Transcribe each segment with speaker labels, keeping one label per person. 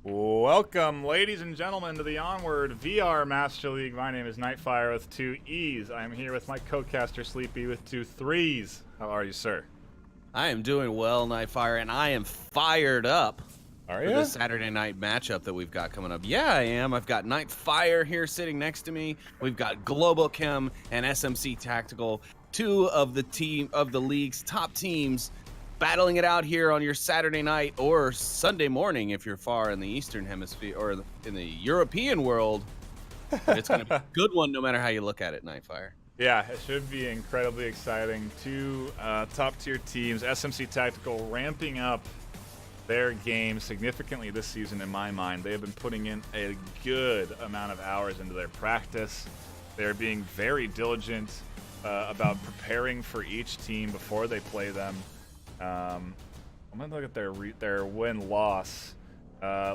Speaker 1: Welcome, ladies and gentlemen, to the Onward VR Master League. My name is NightFiree with 2 E's. I am here with my co-caster Sleepy with 2 3's. How are you, sir?
Speaker 2: I am doing well, NightFiree, and I am fired up
Speaker 1: for
Speaker 2: the Saturday night matchup that we've got coming up. Yeah, I am. I've got NightFiree here sitting next to me. We've got Globochem and SMC Tactical, two of the league's top teams, battling it out here on your Saturday night or Sunday morning if you're far in the Eastern Hemisphere or in the European world. But it's going to be a good one no matter how you look at it, NightFiree.
Speaker 1: Yeah, it should be incredibly exciting. Two top-tier teams, SMC Tactical ramping up their game significantly this season in my mind. They have been putting in a good amount of hours into their practice. They're being very diligent about preparing for each team before they play them. I'm going to look at their win-loss.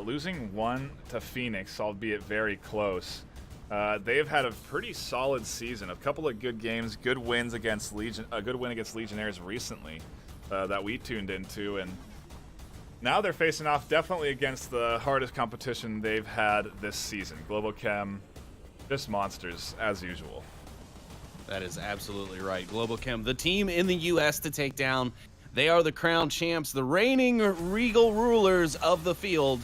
Speaker 1: Losing 1 to Phoenix, albeit very close. They've had a pretty solid season. A couple of good games, good wins against a good win against Legionnaires recently that we tuned into, and now they're facing off definitely against the hardest competition they've had this season. Globochem, just monsters, as usual.
Speaker 2: That is absolutely right. Globochem, the team in the U.S. to take down. They are the crown champs, the reigning regal rulers of the field.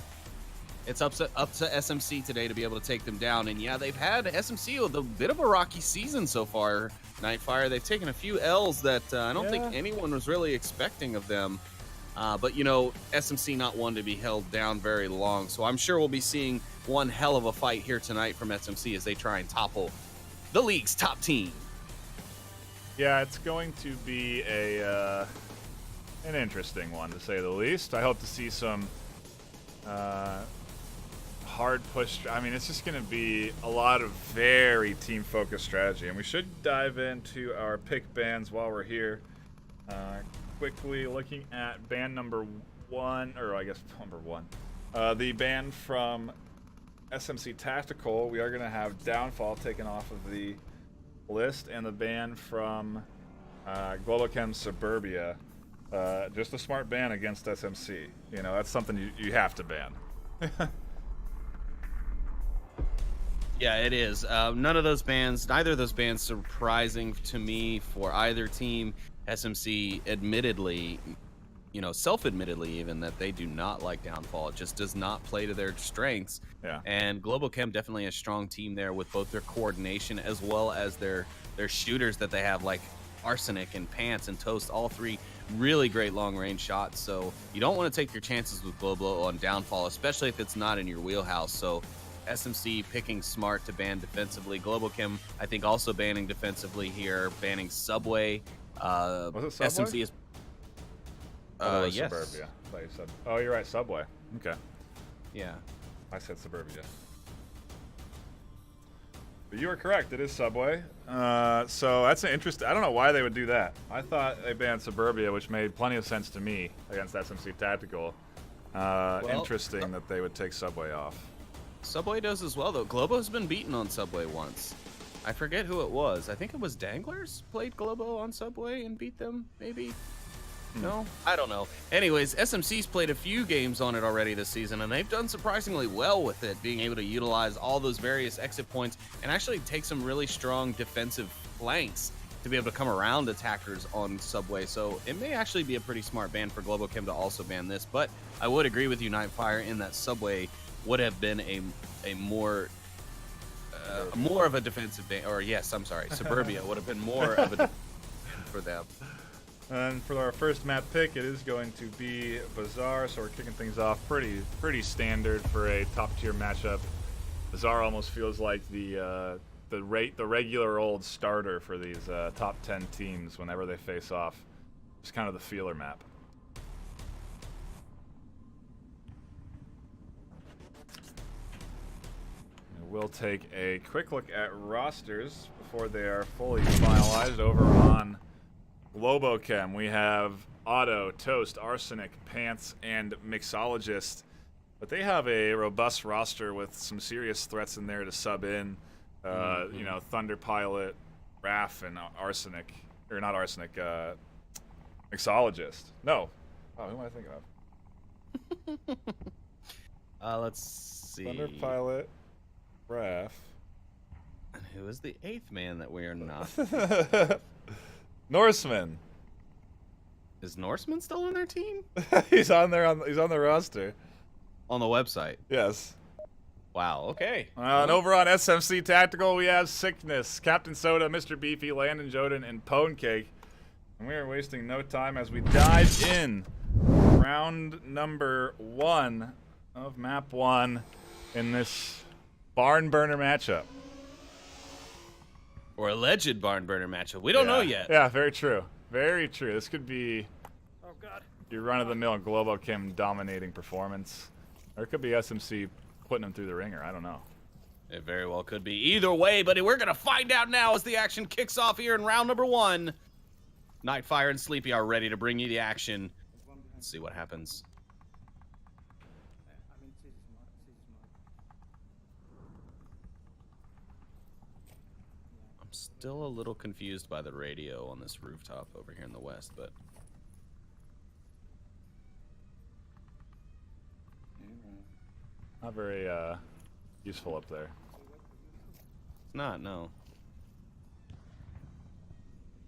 Speaker 2: It's up to SMC today to be able to take them down. And yeah, they've had SMC with a bit of a rocky season so far. NightFiree, they've taken a few L's that I don't think anyone was really expecting of them. But, you know, SMC not one to be held down very long. So I'm sure we'll be seeing one hell of a fight here tonight from SMC as they try and topple the league's top team.
Speaker 1: Yeah, it's going to be an interesting one, to say the least. I hope to see some hard push. I mean, it's just going to be a lot of very team-focused strategy. And we should dive into our pick bans while we're here. Quickly looking at ban number 1, or I guess number 1. The ban from SMC Tactical, we are going to have Downfall taken off of the list, and the ban from Globochem Suburbia. Just a smart ban against SMC. You know, that's something you have to ban.
Speaker 2: Yeah, it is. Neither of those bans surprising to me for either team. SMC admittedly, you know, self-admittedly even, that they do not like Downfall. It just does not play to their strengths.
Speaker 1: Yeah.
Speaker 2: And Globochem definitely a strong team there with both their coordination as well as their shooters that they have, like Arsenic and Pants and Toast, all three really great long-range shots. So you don't want to take your chances with Globo on Downfall, especially if it's not in your wheelhouse. So SMC picking smart to ban defensively. Globochem, I think, also banning defensively here, banning Subway.
Speaker 1: Was it Subway?
Speaker 2: SMC is. Yes.
Speaker 1: Suburbia. I thought you said. Oh, you're right. Subway. Okay.
Speaker 2: Yeah.
Speaker 1: I said Suburbia. But you were correct. It is Subway. So that's an interesting. I don't know why they would do that. I thought they banned Suburbia, which made plenty of sense to me against SMC Tactical. Interesting that they would take Subway off.
Speaker 2: Subway does as well, though. Globo's been beaten on Subway once. I forget who it was. I think it was Danglers played Globo on Subway and beat them, maybe? No? I don't know. Anyways, SMC's played a few games on it already this season, and they've done surprisingly well with it, being able to utilize all those various exit points and actually take some really strong defensive flanks to be able to come around attackers on Subway. So it may actually be a pretty smart ban for Globochem to also ban this, but I would agree with you, NightFiree, in that Subway would have been a more of a defensive ban, or yes, I'm sorry, Suburbia would have been more of a for them.
Speaker 1: And for our first map pick, it is going to be Bazaar, so we're kicking things off pretty standard for a top-tier matchup. Bazaar almost feels like the regular old starter for these top 10 teams whenever they face off. It's kind of the feeler map. We'll take a quick look at rosters before they are fully finalized over on Globochem. We have Otto, Toast, Arsenic, Pants, and Mixologist. But they have a robust roster with some serious threats in there to sub in. You know, Thunder Pilot, Raph, and Arsenic. Or not Arsenic, Mixologist. No. Oh, who am I thinking of?
Speaker 2: Let's see.
Speaker 1: Thunder Pilot, Raph.
Speaker 2: And who is the 8th man that we are not?
Speaker 1: Norseman.
Speaker 2: Is Norseman still on their team?
Speaker 1: He's on there. He's on the roster.
Speaker 2: On the website.
Speaker 1: Yes.
Speaker 2: Wow. Okay.
Speaker 1: And over on SMC Tactical, we have Sickness, Captain Soda, Mr. Beefy, Landon Joden, and Pone Cake. And we are wasting no time as we dive in. Round number 1 of map 1 in this barn burner matchup.
Speaker 2: Or alleged barn burner matchup. We don't know yet.
Speaker 1: Yeah, very true. Very true. This could be your run-of-the-mill Globochem dominating performance. Or it could be SMC putting them through the ringer. I don't know.
Speaker 2: It very well could be. Either way, buddy, we're going to find out now as the action kicks off here in round number 1. NightFiree and Sleepy are ready to bring you the action. Let's see what happens. Still a little confused by the radio on this rooftop over here in the west, but
Speaker 1: Not very useful up there.
Speaker 2: It's not, no.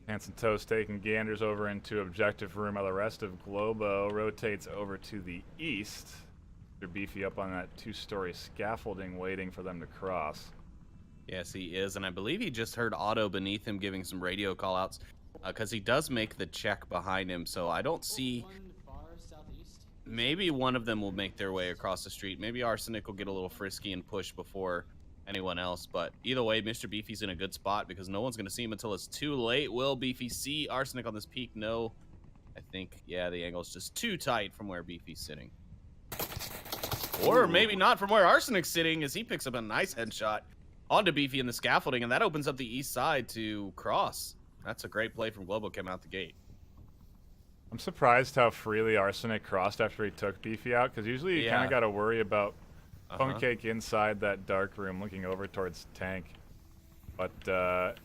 Speaker 1: Hanson Toast taking ganders over into objective room, while the rest of Globo rotates over to the east. They're beefy up on that 2-story scaffolding, waiting for them to cross.
Speaker 2: Yes, he is, and I believe he just heard Otto beneath him giving some radio callouts, because he does make the check behind him, so I don't see... Maybe one of them will make their way across the street. Maybe Arsenic will get a little frisky and push before anyone else, but either way, Mr. Beefy's in a good spot because no one's going to see him until it's too late. Will Beefy see Arsenic on this peak? No. I think, yeah, the angle's just too tight from where Beefy's sitting. Or maybe not from where Arsenic's sitting, as he picks up a nice headshot onto Beefy in the scaffolding, and that opens up the east side to cross. That's a great play from Globochem out the gate.
Speaker 1: I'm surprised how freely Arsenic crossed after he took Beefy out, because usually you kind of got to worry about Pancake inside that dark room looking over towards Tank. But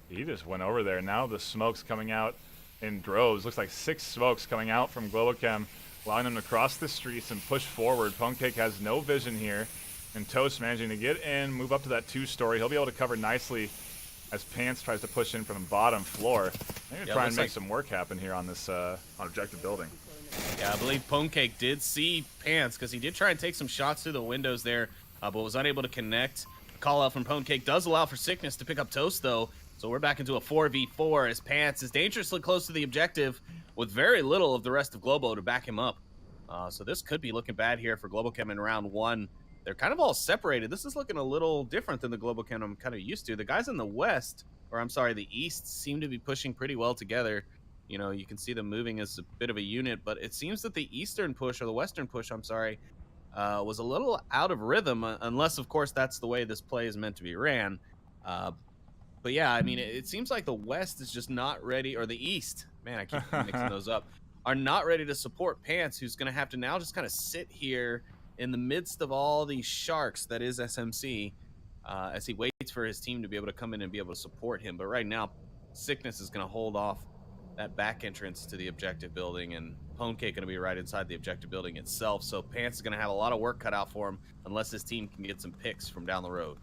Speaker 1: he just went over there. Now the smoke's coming out in droves. Looks like 6 smokes coming out from Globochem, allowing them to cross the streets and push forward. Pancake has no vision here, and Toast managing to get in, move up to that 2-story. He'll be able to cover nicely as Pants tries to push in from the bottom floor. They're going to try and make some work happen here on this on objective building.
Speaker 2: Yeah, I believe Pancake did see Pants because he did try and take some shots through the windows there, but was unable to connect. The call out from Pancake does allow for Sickness to pick up Toast, though. So we're back into a 4v4 as Pants is dangerously close to the objective with very little of the rest of Globo to back him up. So this could be looking bad here for Globochem in round 1. They're kind of all separated. This is looking a little different than the Globochem I'm kind of used to. The guys in the west, or I'm sorry, the east, seem to be pushing pretty well together. You know, you can see them moving as a bit of a unit, but it seems that the eastern push, or the western push, I'm sorry, was a little out of rhythm, unless, of course, that's the way this play is meant to be ran. But yeah, I mean, it seems like the west is just not ready, or the east, man, I keep mixing those up, are not ready to support Pants, who's going to have to now just kind of sit here in the midst of all these sharks that is SMC, as he waits for his team to be able to come in and be able to support him. But right now, Sickness is going to hold off that back entrance to the objective building, and Pancake going to be right inside the objective building itself. So Pants is going to have a lot of work cut out for him unless his team can get some picks from down the road.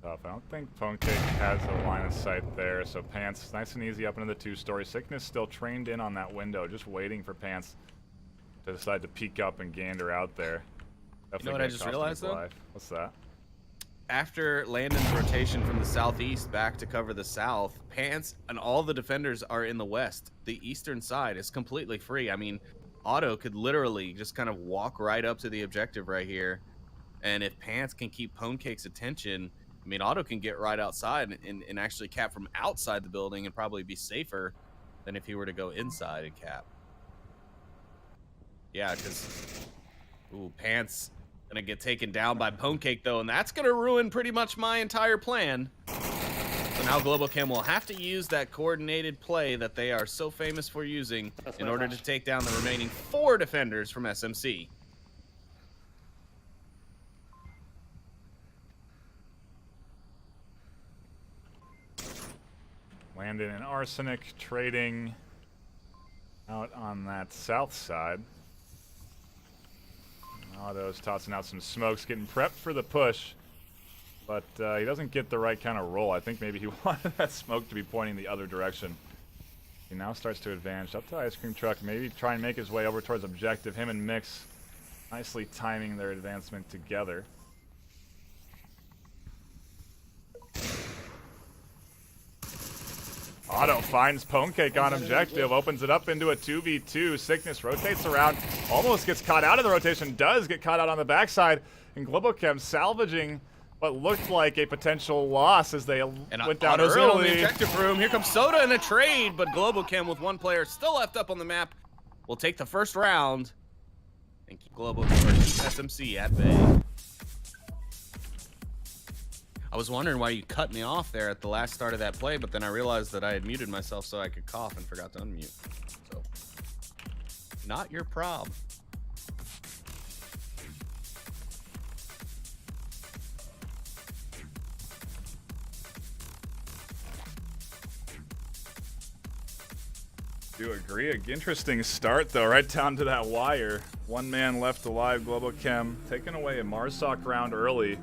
Speaker 1: I don't think Pancake has a line of sight there, so Pants nice and easy up into the 2-story. Sickness still trained in on that window, just waiting for Pants to decide to peek up and gander out there. Definitely,
Speaker 2: you know what I just realized, though?
Speaker 1: What's that?
Speaker 2: After Landon's rotation from the southeast back to cover the south, Pants and all the defenders are in the west. The eastern side is completely free. I mean, Otto could literally just kind of walk right up to the objective right here, and if Pants can keep Pancakes' attention, I mean, Otto can get right outside and actually cap from outside the building and probably be safer than if he were to go inside and cap. Yeah, because Pants gonna get taken down by Pancake, though, and that's gonna ruin pretty much my entire plan. So now Globochem will have to use that coordinated play that they are so famous for using in order to take down the remaining 4 defenders from SMC.
Speaker 1: Landon and Arsenic trading out on that south side. Otto's tossing out some smokes, getting prepped for the push, but he doesn't get the right kind of roll. I think maybe he wanted that smoke to be pointing the other direction. He now starts to advance up to Ice Cream Truck, maybe try and make his way over towards objective. Him and Mix nicely timing their advancement together. Otto finds Pancake on objective, opens it up into a 2v2. Sickness rotates around, almost gets caught out of the rotation, does get caught out on the backside, and Globochem salvaging what looked like a potential loss as they went down early.
Speaker 2: In the objective room. Here comes Soda in a trade, but Globochem with 1 player still left up on the map will take the first round and keep SMC at bay. I was wondering why you cut me off there at the last start of that play, but then I realized that I had muted myself so I could cough and forgot to unmute. So, not your prob.
Speaker 1: Do agree. An interesting start, though, right down to that wire. One man left alive. Globochem taking away a Marsoc round early.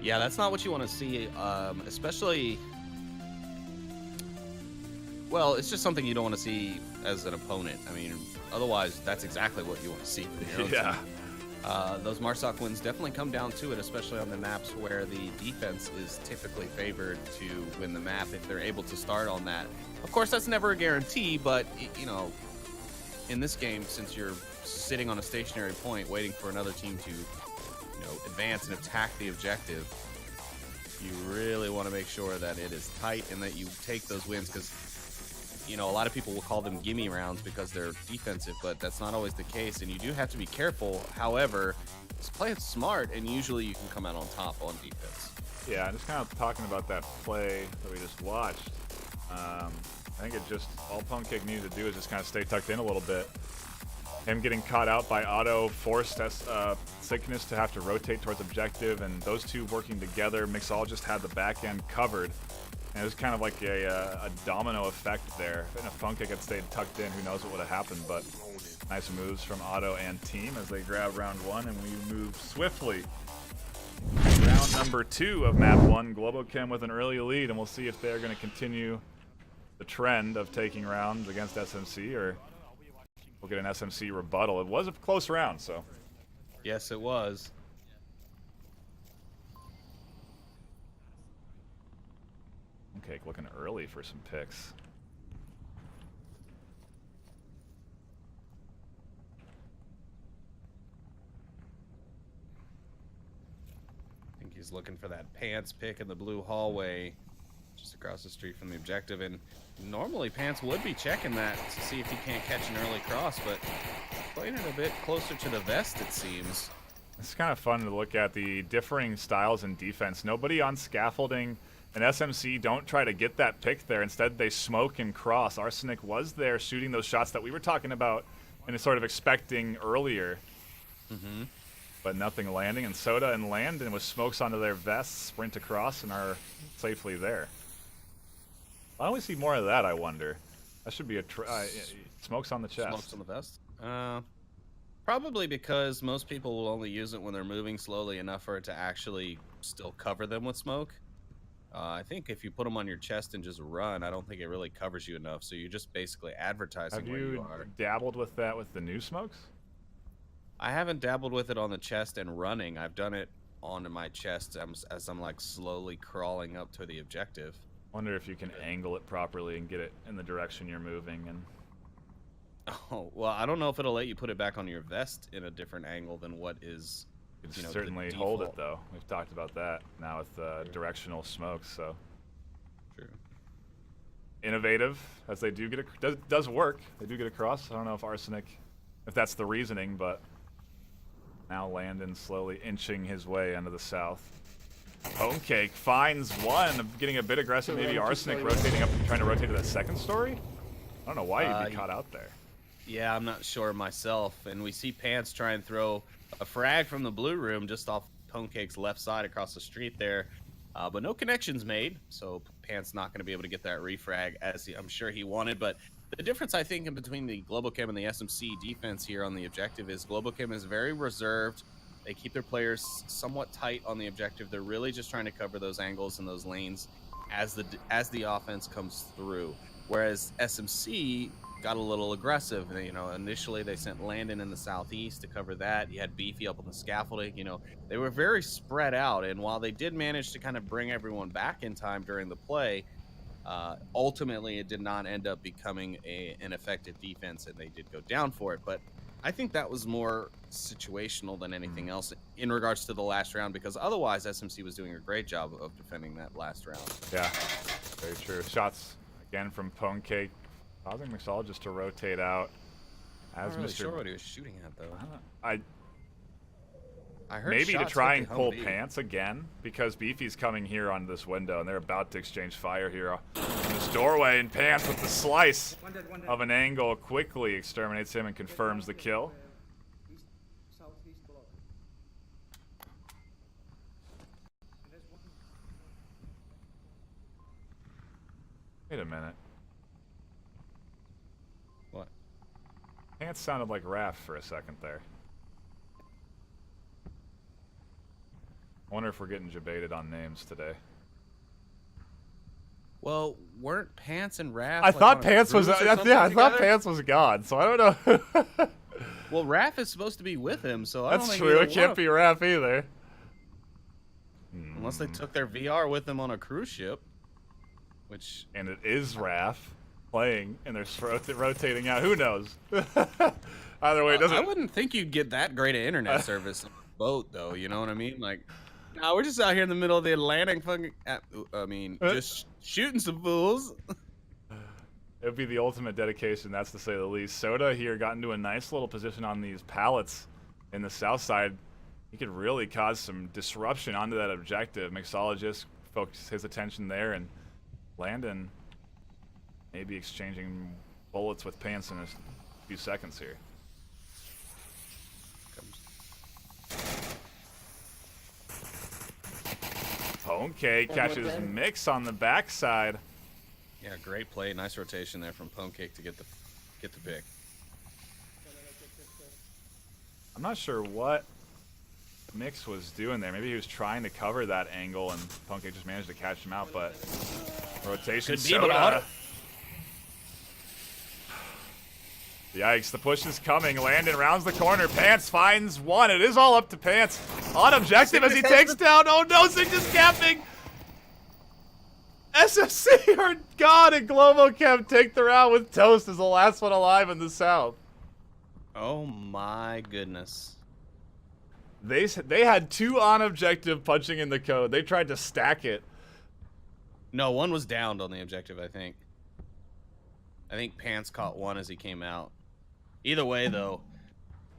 Speaker 2: Yeah, that's not what you want to see, especially... Well, it's just something you don't want to see as an opponent. I mean, otherwise, that's exacally what you want to see for your own
Speaker 1: Yeah.
Speaker 2: team. Those Marsoc wins definitely come down to it, especially on the maps where the defense is typically favored to win the map if they're able to start on that. Of course, that's never a guarantee, but, you know, in this game, since you're sitting on a stationary point waiting for another team to, you know, advance and attack the objective, you really want to make sure that it is tight and that you take those wins, because, you know, a lot of people will call them gimme rounds because they're defensive, but that's not always the case, and you do have to be careful. However, just play it smart, and usually you can come out on top on defense.
Speaker 1: Yeah, just kind of talking about that play that we just watched. I think it just, all Pancake needed to do is just kind of stay tucked in a little bit. Him getting caught out by Auto forced Sickness to have to rotate towards objective, and those two working together, Mixall just had the back end covered. And it was kind of like a domino effect there. And if Pancake had stayed tucked in, who knows what would have happened. But nice moves from Auto and team as they grab round one, and we move swiftly. Round number 2 of map 1, Globochem with an early lead, and we'll see if they're going to continue the trend of taking rounds against SMC, or we'll get an SMC rebuttal. It was a close round, so.
Speaker 2: Yes, it was.
Speaker 1: Okay, looking early for some picks.
Speaker 2: I think he's looking for that Pants pick in the blue hallway just across the street from the objective, and normally Pants would be checking that to see if he can't catch an early cross, but playing it a bit closer to the vest, it seems.
Speaker 1: It's kind of fun to look at the differing styles in defense. Nobody on scaffolding, and SMC don't try to get that pick there. Instead, they smoke and cross. Arsenic was there shooting those shots that we were talking about and sort of expecting earlier.
Speaker 2: Mm-hmm.
Speaker 1: But nothing landing, and Soda and Landon with smokes onto their vests sprint across and are safely there. Why don't we see more of that, I wonder? That should be a smokes on the chest.
Speaker 2: Smokes on the vest? Probably because most people will only use it when they're moving slowly enough for it to actually still cover them with smoke. I think if you put them on your chest and just run, I don't think it really covers you enough, so you're just basically advertising where you are.
Speaker 1: Have you dabbled with that with the new smokes?
Speaker 2: I haven't dabbled with it on the chest and running. I've done it onto my chest as I'm like slowly crawling up to the objective.
Speaker 1: Wonder if you can angle it properly and get it in the direction you're moving. And
Speaker 2: oh, well, I don't know if it'll let you put it back on your vest in a different angle than what is,
Speaker 1: you know, certainly hold it, though. We've talked about that now with directional smokes, so.
Speaker 2: True.
Speaker 1: Innovative, as they do get does work. They do get across. I don't know if Arsenic, if that's the reasoning, but now Landon slowly inching his way into the south. Homecake finds one, getting a bit aggressive. Maybe Arsenic rotating up, trying to rotate to that second story. I don't know why you'd be caught out there.
Speaker 2: Yeah, I'm not sure myself. And we see Pants try and throw a frag from the blue room just off Homecake's left side across the street there. But no connections made, so Pants not going to be able to get that refrag as I'm sure he wanted. But the difference, I think, in between the Globochem and the SMC defense here on the objective is Globochem is very reserved. They keep their players somewhat tight on the objective. They're really just trying to cover those angles and those lanes as the offense comes through. Whereas SMC got a little aggressive. You know, initially they sent Landon in the southeast to cover that. You had Beefy up on the scaffolding. You know, they were very spread out. And while they did manage to kind of bring everyone back in time during the play, ultimately it did not end up becoming an effective defense, and they did go down for it. But I think that was more situational than anything else in regards to the last round, because otherwise SMC was doing a great job of defending that last round.
Speaker 1: Yeah, very true. Shots again from Pancake, causing Mixall just to rotate out.
Speaker 2: I'm not really sure what he was shooting at, though.
Speaker 1: I heard maybe to try and pull Pants again, because Beefy's coming here on this window, and they're about to exchange fire here in this doorway, and Pants with the slice of an angle quickly exterminates him and confirms the kill. Wait a minute.
Speaker 2: What?
Speaker 1: Pants sounded like Raph for a second there. I wonder if we're getting debated on names today.
Speaker 2: Well, weren't Pants and Raph?
Speaker 1: I thought Pants was I thought Pants was gone, so I don't know.
Speaker 2: Well, Raph is supposed to be with him, so I don't
Speaker 1: That's
Speaker 2: think
Speaker 1: true. It can't be Raph either.
Speaker 2: Unless they took their VR with them on a cruise ship, which
Speaker 1: And it is Raph playing, and they're rotating out. Who knows? Either way, it doesn't.
Speaker 2: I wouldn't think you'd get that great of internet service on a boat, though. You know what I mean? Like, no, we're just out here in the middle of the Atlantic, fucking. I mean, just shooting some fools.
Speaker 1: It would be the ultimate dedication, that's to say the least. Soda here got into a nice little position on these pallets in the south side. He could really cause some disruption onto that objective. Mixologist focused his attention there, and Landon maybe exchanging bullets with Pants in a few seconds here. Pone catches Mix on the backside.
Speaker 2: Yeah, great play, nice rotation there from Pwnecake to get the pick.
Speaker 1: I'm not sure what Mix was doing there. Maybe he was trying to cover that angle, and Pwnecake just managed to catch him out. But rotation.
Speaker 2: Could be, but
Speaker 1: yikes! The push is coming. Landon rounds the corner. Pants finds one. It is all up to Pants on objective as he takes down. Oh no! Sig just capping. SMC are gone, and Globochem take the round with Toast as the last one alive in the south.
Speaker 2: Oh my goodness.
Speaker 1: They had 2 on objective punching in the code. They tried to stack it.
Speaker 2: No, one was downed on the objective, I think. I think Pants caught one as he came out. Either way, though,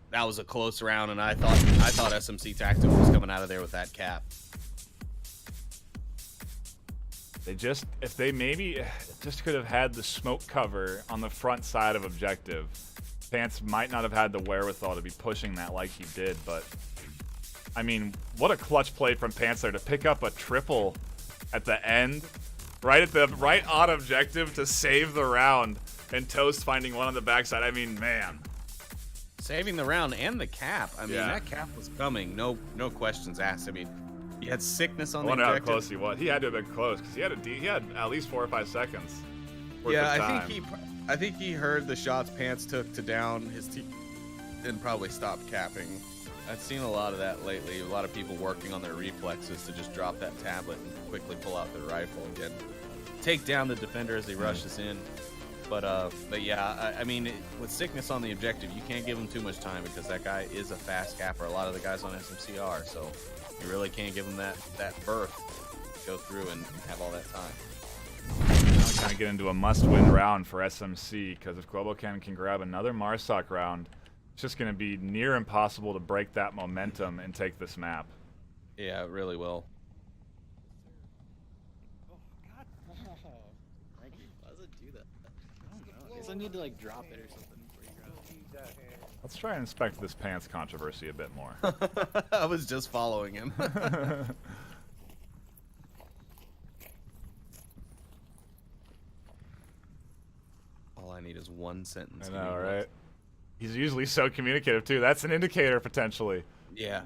Speaker 2: that was a close round, and I thought SMC Tactical was coming out of there with that cap.
Speaker 1: If they maybe just could have had the smoke cover on the front side of objective, Pants might not have had the wherewithal to be pushing that like he did, but I mean, what a clutch play from Pants there to pick up a triple at the end, right on objective to save the round, and Toast finding one on the backside. I mean, man.
Speaker 2: Saving the round and the cap. I mean, that cap was coming. No questions asked. I mean, he had sickness on the objective. I wonder how
Speaker 1: close he was. He had to have been close because he had at least 4 or 5 seconds.
Speaker 2: Yeah, I think he heard the shots Pants took to down his team and probably stopped capping. I've seen a lot of that lately. A lot of people working on their reflexes to just drop that tablet and quickly pull out their rifle again, take down the defender as he rushes in. But yeah, I mean, with sickness on the objective, you can't give him too much time because that guy is a fast capper. A lot of the guys on SMC are, so you really can't give him that berth to go through and have all that time.
Speaker 1: Now kind of get into a must-win round for SMC because if Globochem can grab another Marsoc round, it's just going to be near impossible to break that momentum and take this map.
Speaker 2: Yeah, it really will.
Speaker 3: Oh, God. Thank you. Why does it do that? I don't know. I guess I need to, like, drop it or something before you grab it.
Speaker 1: Let's try and inspect this Pants controversy a bit more.
Speaker 2: I was just following him. All I need is one sentence.
Speaker 1: I know, right? He's usually so communicative, too. That's an indicator, potentially.
Speaker 2: Yeah.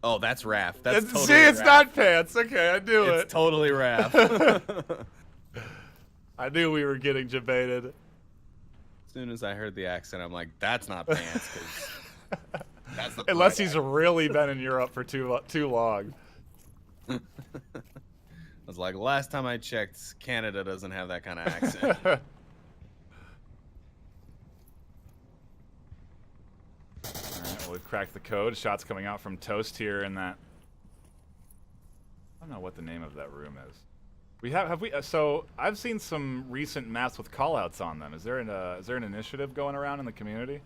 Speaker 2: Oh, that's Raph. That's totally
Speaker 1: See, it's
Speaker 2: Raph.
Speaker 1: not Pants. Okay, I knew it.
Speaker 2: It's totally Raph.
Speaker 1: I knew we were getting debated.
Speaker 2: As soon as I heard the accent, I'm like, that's not Pants. 'Cause that's not
Speaker 1: Unless he's really been in Europe for too long.
Speaker 2: I was like, last time I checked, Canada doesn't have that kind of accent.
Speaker 1: Alright, well, we've cracked the code. Shots coming out from Toast here in that. I don't know what the name of that room is. So I've seen some recent maps with callouts on them. Is there an initiative going around in the community?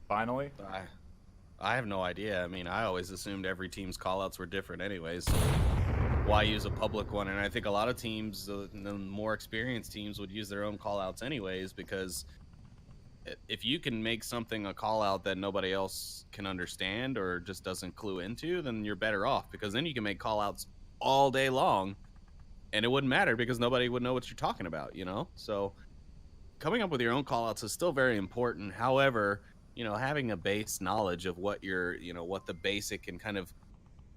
Speaker 1: Finally?
Speaker 2: I have no idea. I mean, I always assumed every team's callouts were different anyways. So why use a public one? And I think a lot of teams, the more experienced teams, would use their own callouts anyways, because if you can make something a callout that nobody else can understand or just doesn't clue into, then you're better off, because then you can make callouts all day long and it wouldn't matter because nobody would know what you're talking about, you know? So coming up with your own callouts is still very important. However, having a base knowledge of what what the basic and kind of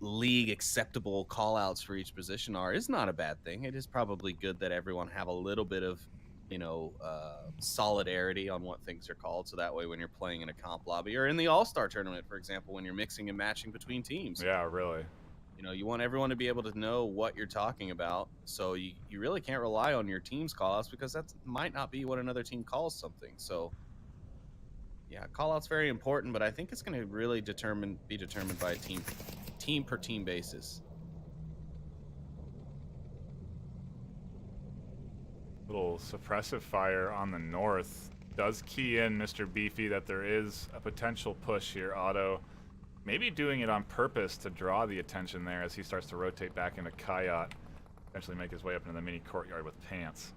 Speaker 2: league acceptable callouts for each position are is not a bad thing. It is probably good that everyone have a little bit of solidarity on what things are called, so that way when you're playing in a comp lobby or in the all-star tournament, for example, when you're mixing and matching between teams,
Speaker 1: Yeah, really.
Speaker 2: you want everyone to be able to know what you're talking about, so you really can't rely on your team's callouts because that might not be what another team calls something. So yeah, callout's very important, but I think it's going to really be determined by a team per team basis.
Speaker 1: Little suppressive fire on the north does key in Mr. Beefy that there is a potential push here. Otto maybe doing it on purpose to draw the attention there as he starts to rotate back into Coyote, eventually make his way up into the mini courtyard with Pants.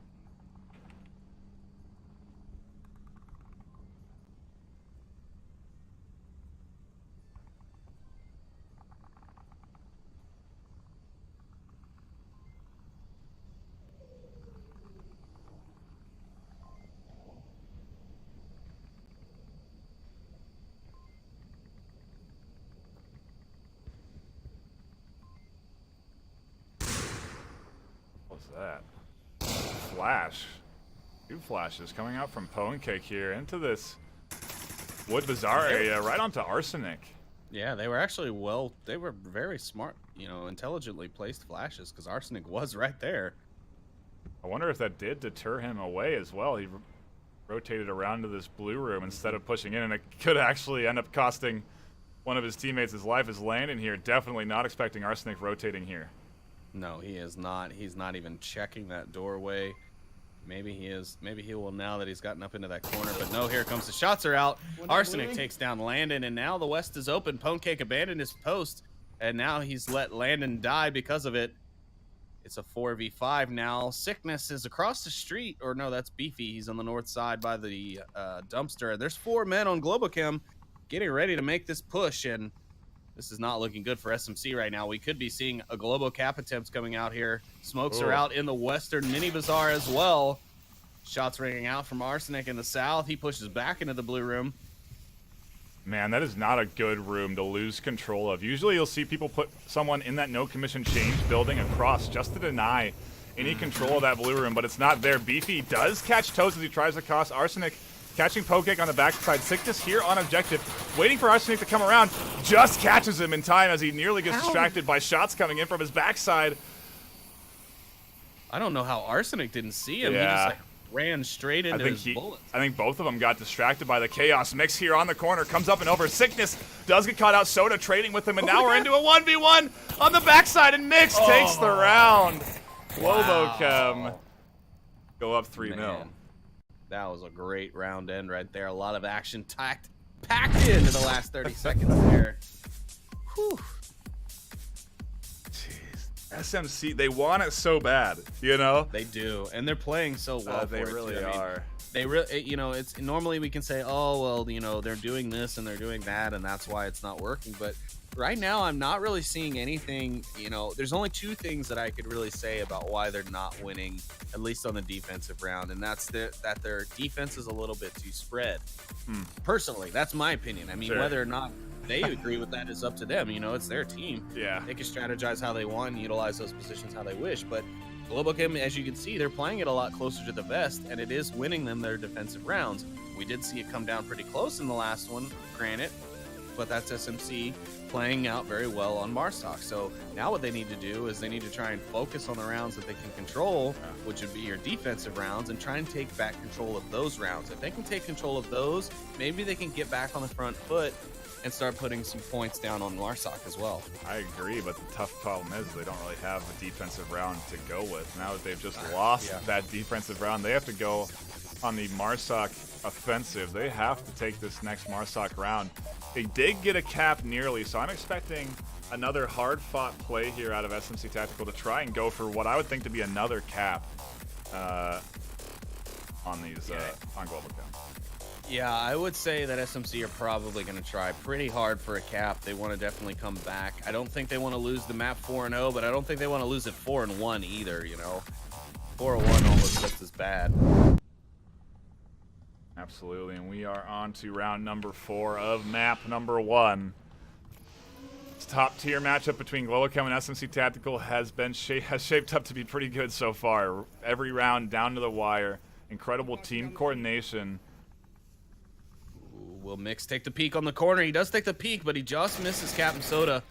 Speaker 1: What's that? Flash. 2 flashes coming out from Pwnecake here into this Wood Bazaar area, right onto Arsenic.
Speaker 2: Yeah, they were actually they were very smart, intelligently placed flashes because Arsenic was right there.
Speaker 1: I wonder if that did deter him away as well. He rotated around to this blue room instead of pushing in, and it could actually end up costing one of his teammates his life. Is Landon here definitely not expecting Arsenic rotating here.
Speaker 2: No, he is not. He's not even checking that doorway. Maybe he is. Maybe he will now that he's gotten up into that corner. But no, here comes the shots are out. Arsenic takes down Landon, and now the West is open. Pwnecake abandoned his post, and now he's let Landon die because of it. It's a 4v5 now. Sickness is across the street. Or no, that's Beefy. He's on the north side by the dumpster. There's 4 men on Globochem getting ready to make this push, and this is not looking good for SMC right now. We could be seeing a Globocap attempt coming out here. Smokes are out in the Western Mini Bazaar as well. Shots ringing out from Arsenic in the south. He pushes back into the blue room.
Speaker 1: Man, that is not a good room to lose control of. Usually you'll see people put someone in that no commission change building across just to deny any control of that blue room, but it's not there. Beefy does catch toes as he tries to cross. Arsenic catching Pwnecake on the backside. Sickness here on objective, waiting for Arsenic to come around. Just catches him in time as he nearly gets distracted by shots coming in from his backside.
Speaker 2: I don't know how Arsenic didn't see him.
Speaker 1: Yeah.
Speaker 2: He just ran straight into his bullets.
Speaker 1: I think both of them got distracted by the chaos mix here on the corner. Comes up and over. Sickness does get caught out. Soda trading with him, and now we're into a 1v1 on the backside, and Mix takes the round. Globochem go up 3-0.
Speaker 2: That was a great round end right there. A lot of action packed into the last 30 seconds there. Whew.
Speaker 1: SMC, they want it so bad,
Speaker 2: They do, and they're playing so well.
Speaker 1: They really are.
Speaker 2: They really, it's normally we can say, oh well, they're doing this and they're doing that, and that's why it's not working. But right now, I'm not really seeing anything. There's only 2 things that I could really say about why they're not winning, at least on the defensive round, and that's that their defense is a little bit too spread. Personally, that's my opinion. I mean,
Speaker 1: Sure.
Speaker 2: whether or not they agree with that is up to them. It's their team.
Speaker 1: Yeah.
Speaker 2: They can strategize how they want and utilize those positions how they wish. But Globochem, as you can see, they're playing it a lot closer to the vest, and it is winning them their defensive rounds. We did see it come down pretty close in the last one, granted, but that's SMC playing out very well on Marstock. So now what they need to do is they need to try and focus on the rounds that they can control, which would be your defensive rounds, and try and take back control of those rounds. If they can take control of those, maybe they can get back on the front foot and start putting some points down on Marstock as well.
Speaker 1: I agree, but the tough problem is they don't really have a defensive round to go with. Now that they've just lost that defensive round, they have to go on the Marsoc offensive. They have to take this next Marsoc round. They did get a cap nearly, so I'm expecting another hard-fought play here out of SMC Tactical to try and go for what I would think to be another cap on these on Globochem.
Speaker 2: Yeah, I would say that SMC are probably going to try pretty hard for a cap. They want to definitely come back. I don't think they want to lose the map 4-0, but I don't think they want to lose it 4-1 either, you know. 4-1 almost just as bad.
Speaker 1: Absolutely, and we are on to round number 4 of map number 1. This top-tier matchup between Globochem and SMC Tactical has shaped up to be pretty good so far. Every round down to the wire. Incredible team coordination.
Speaker 2: Will Mix take the peek on the corner? He does take the peek, but he just misses Captain Soda.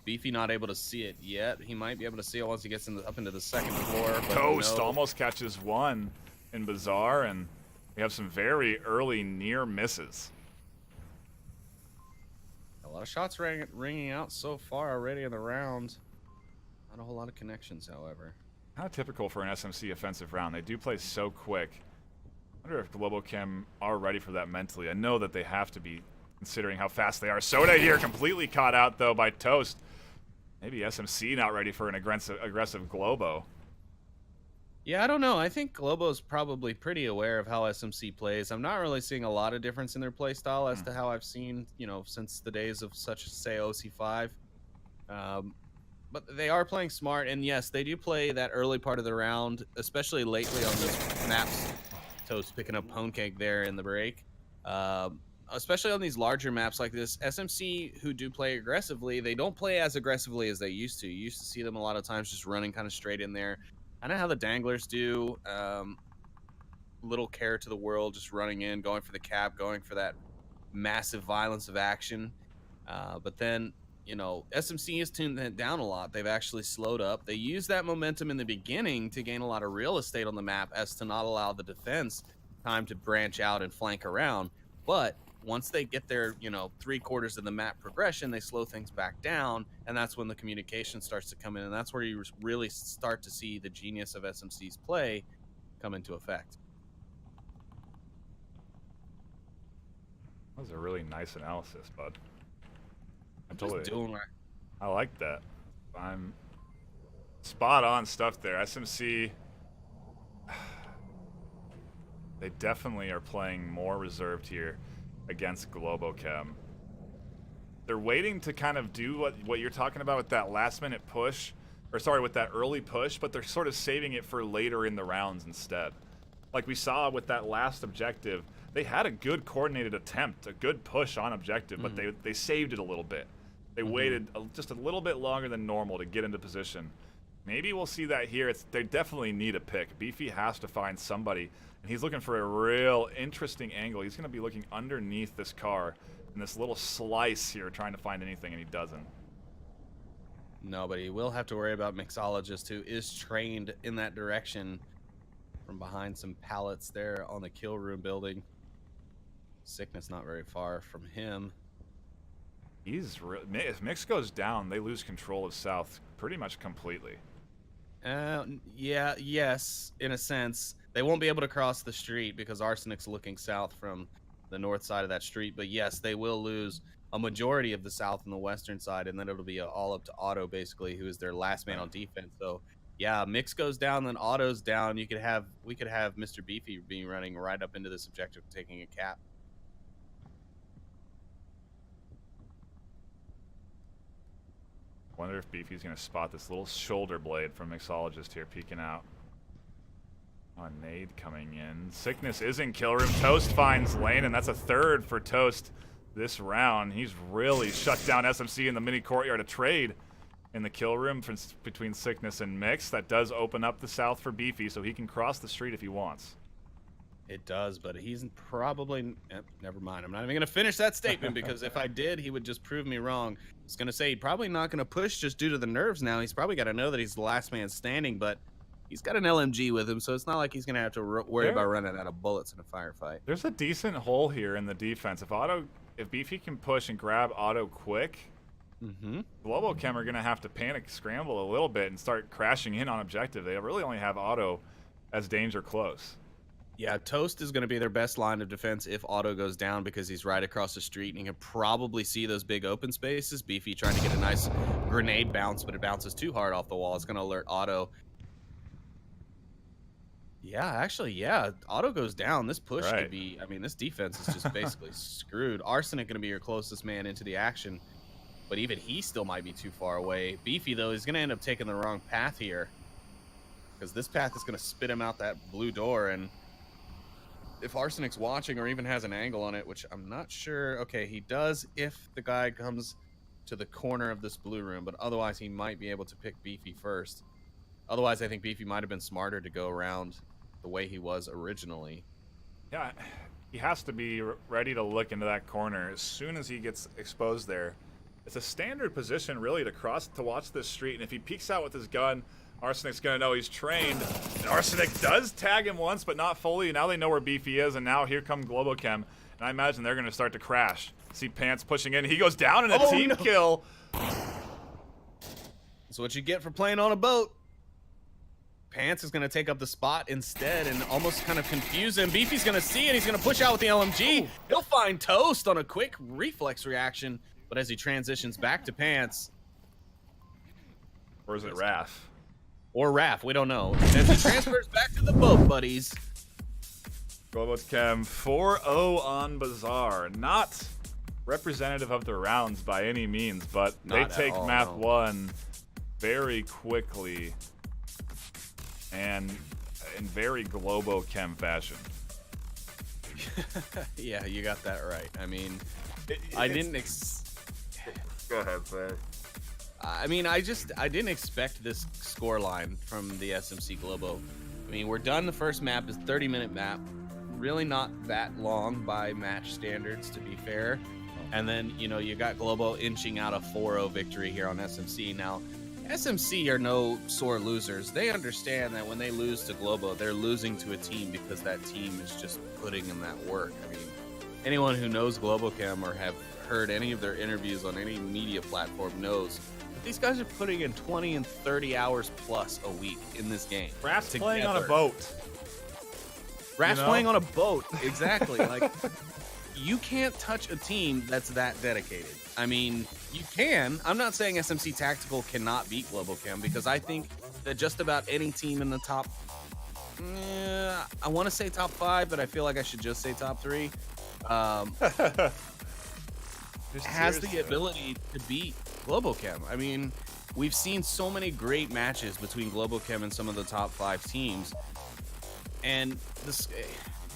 Speaker 2: Beefy not able to see it yet. He might be able to see it once he gets up into the second floor. But
Speaker 1: Toast
Speaker 2: no.
Speaker 1: almost catches one in Bazaar, and we have some very early near misses.
Speaker 2: A lot of shots ringing out so far already in the round. Not a whole lot of connections, however.
Speaker 1: How typical for an SMC offensive round. They do play so quick. I wonder if Globochem are ready for that mentally. I know that they have to be, considering how fast they are. Soda here completely caught out, though, by Toast. Maybe SMC not ready for an aggressive Globo.
Speaker 2: Yeah, I don't know. I think Globo's probably pretty aware of how SMC plays. I'm not really seeing a lot of difference in their play style as to how I've seen, you know, since the days of such, say, OC5. But they are playing smart, and yes, they do play that early part of the round, especially lately on those maps. Toast picking up Pone Cake there in the break. Especially on these larger maps like this, SMC, who do play aggressively, they don't play as aggressively as they used to. You used to see them a lot of times just running kind of straight in there. I know how the Danglers do. Little care to the world, just running in, going for the cap, going for that massive violence of action. But then, you know, SMC has tuned that down a lot. They've actually slowed up. They use that momentum in the beginning to gain a lot of real estate on the map as to not allow the defense time to branch out and flank around. But once they get their, you know, 3/4 of the map progression, they slow things back down, and that's when the communication starts to come in, and that's where you really start to see the genius of SMC's play come into effect.
Speaker 1: That was a really nice analysis, bud.
Speaker 2: Just doing right.
Speaker 1: I like that. I'm spot on stuff there. SMC, they definitely are playing more reserved here against Globochem. They're waiting to kind of do what you're talking about with that last minute push, or sorry, with that early push, but they're sort of saving it for later in the rounds instead. Like we saw with that last objective, they had a good coordinated attempt, a good push on objective, but they saved it a little bit. They waited just a little bit longer than normal to get into position. Maybe we'll see that here. They definitely need a pick. Beefy has to find somebody, and he's looking for a real interesting angle. He's going to be looking underneath this car in this little slice here, trying to find anything, and he doesn't.
Speaker 2: No, but he will have to worry about Mixologist, who is trained in that direction from behind some pallets there on the kill room building. Sickness not very far from him.
Speaker 1: If Mix goes down, they lose control of South pretty much completely.
Speaker 2: Yeah, yes, in a sense. They won't be able to cross the street because Arsenic's looking south from the north side of that street. But yes, they will lose a majority of the south and the western side, and then it'll be all up to Otto, basically, who is their last man on defense. So, yeah, Mix goes down, then Otto's down. We could have Mr. Beefy being running right up into this objective, taking a cap.
Speaker 1: Wonder if Beefy's going to spot this little shoulder blade from Mixologist here peeking out. Oh, a nade coming in. Sickness is in kill room. Toast finds lane, and that's a third for Toast this round. He's really shut down SMC in the mini courtyard. A trade in the kill room between Sickness and Mix. That does open up the south for Beefy, so he can cross the street if he wants.
Speaker 2: It does, but he's probably... never mind. I'm not even going to finish that statement because if I did, he would just prove me wrong. I was going to say he's probably not going to push just due to the nerves now. He's probably got to know that he's the last man standing, but he's got an LMG with him, so it's not like he's going to have to worry about running out of bullets in a firefight.
Speaker 1: There's a decent hole here in the defense. If Beefy can push and grab Otto quick, Globochem are going to have to panic scramble a little bit and start crashing in on objective. They really only have Otto as danger close.
Speaker 2: Yeah, Toast is going to be their best line of defense if Otto goes down because he's right across the street and he can probably see those big open spaces. Beefy trying to get a nice grenade bounce, but it bounces too hard off the wall. It's going to alert Otto. Yeah, actually, yeah. Auto goes down. This push
Speaker 1: Right.
Speaker 2: could be, I mean, this defense is just basically screwed. Arsenic going to be your closest man into the action, but even he still might be too far away. Beefy, though, is going to end up taking the wrong path here because this path is going to spit him out that blue door. And if Arsenic's watching or even has an angle on it, which I'm not sure. Okay, he does if the guy comes to the corner of this blue room, but otherwise he might be able to pick Beefy first. Otherwise, I think Beefy might have been smarter to go around the way he was originally.
Speaker 1: Yeah, he has to be ready to look into that corner as soon as he gets exposed there. It's a standard position, really, to watch this street. And if he peeks out with his gun, Arsenic's going to know he's trained. And Arsenic does tag him once, but not fully. Now they know where Beefy is, and now here come Globochem. And I imagine they're going to start to crash. See Pants pushing in. He goes down in a team kill.
Speaker 2: That's what you get for playing on a boat. Pants is going to take up the spot instead and almost kind of confuse him. Beefy's going to see it. He's going to push out with the LMG. He'll find Toast on a quick reflex reaction. But as he transitions back to Pants.
Speaker 1: Or is it Raph?
Speaker 2: Or Raph, we don't know. As he transfers back to the boat, buddies.
Speaker 1: Globochem 4-0 on Bazaar. Not representative of the rounds by any means, but they take map 1 very quickly. And in very Globochem fashion.
Speaker 2: Yeah, you got that right. I mean,
Speaker 1: Go ahead, sir.
Speaker 2: I mean, I didn't expect this score line from the SMC Globo. I mean, we're done. The first map is 30-minute map. Really not that long by match standards, to be fair. And then, you know, you got Globo inching out a 4-0 victory here on SMC. Now, SMC are no sore losers. They understand that when they lose to Globo, they're losing to a team because that team is just putting in that work. I mean, anyone who knows Globochem or have heard any of their interviews on any media platform knows that these guys are putting in 20 and 30 hours plus a week in this game.
Speaker 1: Raph's playing on a boat.
Speaker 2: Raph's playing on a boat, exactly. Like, you can't touch a team that's that dedicated. I mean, you can. I'm not saying SMC Tactical cannot beat Globochem because I think that just about any team in the top, I want to say top 5, but I feel like I should just say top 3, has the ability to beat Globochem. I mean, we've seen so many great matches between Globochem and some of the top 5 teams. And this,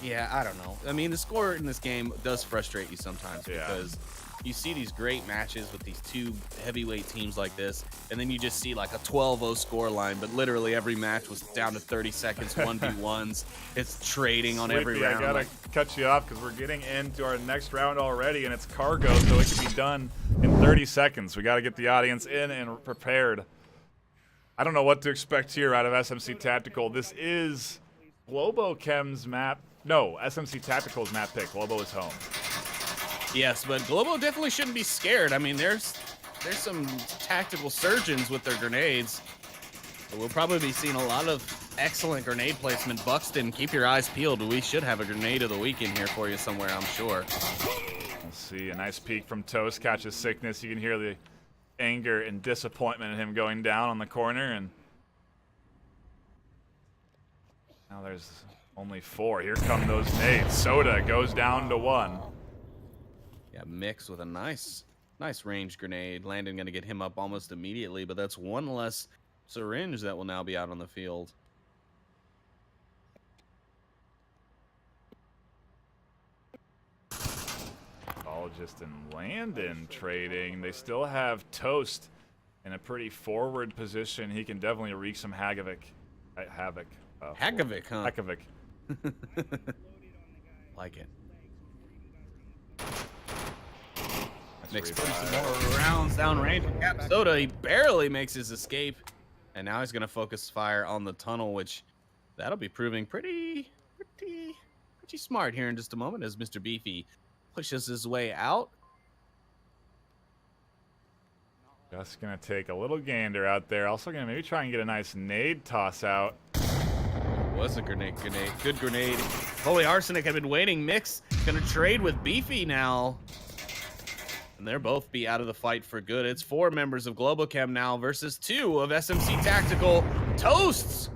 Speaker 2: yeah, I don't know. I mean, the score in this game does frustrate you sometimes because you see these great matches with these two heavyweight teams like this, and then you just see like a 12-0 score line, but literally every match was down to 30 seconds, 1v1s. It's trading on every round.
Speaker 1: I gotta cut you off because we're getting into our next round already, and it's cargo, so it can be done in 30 seconds. We gotta get the audience in and prepared. I don't know what to expect here out of SMC Tactical. This is Globochem's map. No, SMC Tactical's map pick. Globo is home.
Speaker 2: Yes, but Globo definitely shouldn't be scared. I mean, there's some tactical surgeons with their grenades. We'll probably be seeing a lot of excellent grenade placement. Buxton, keep your eyes peeled. We should have a grenade of the week in here for you somewhere, I'm sure.
Speaker 1: We'll see a nice peek from Toast, catches sickness. You can hear the anger and disappointment in him going down on the corner, and now there's only 4. Here come those nades. Soda goes down to 1.
Speaker 2: Yeah, Mix with a nice range grenade. Landon going to get him up almost immediately, but that's one less syringe that will now be out on the field.
Speaker 1: Apologist and Landon trading. They still have Toast in a pretty forward position. He can definitely wreak some havoc.
Speaker 2: Havoc, huh?
Speaker 1: Havoc.
Speaker 2: Like it. Mix putting some more rounds down range. Cap Soda, he barely makes his escape. And now he's going to focus fire on the tunnel, which that'll be proving pretty smart here in just a moment as Mr. Beefy pushes his way out.
Speaker 1: Just going to take a little gander out there. Also going to maybe try and get a nice nade toss out.
Speaker 2: Was a grenade. Good grenade. Holy Arsenic had been waiting. Mix going to trade with Beefy now. And they'll both be out of the fight for good. It's 4 members of Globochem now versus 2 of SMC Tactical. Toasts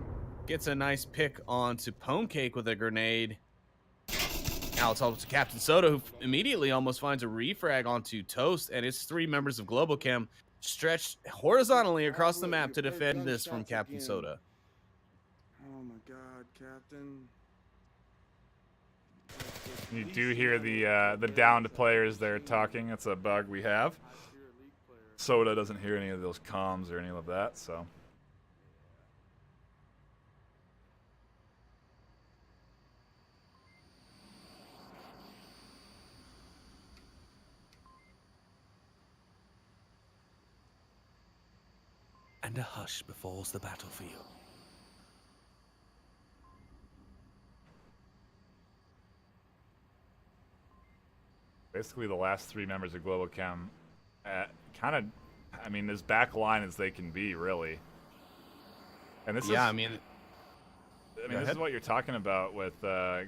Speaker 2: Gets a nice pick onto Pone Cake with a grenade. Now it's all to Captain Soda, who immediately almost finds a refrag onto Toast, and it's 3 members of Globochem stretched horizontally across the map to defend this from Captain Soda.
Speaker 4: Oh my God, Captain.
Speaker 1: You do hear the downed players there talking. It's a bug we have. Soda doesn't hear any of those comms or any of that, so.
Speaker 2: And a hush befalls the battlefield.
Speaker 1: Basically, the last 3 members of Globochem kind of, I mean, as back line as they can be, really. And this is,
Speaker 2: I mean,
Speaker 1: this is what you're talking about with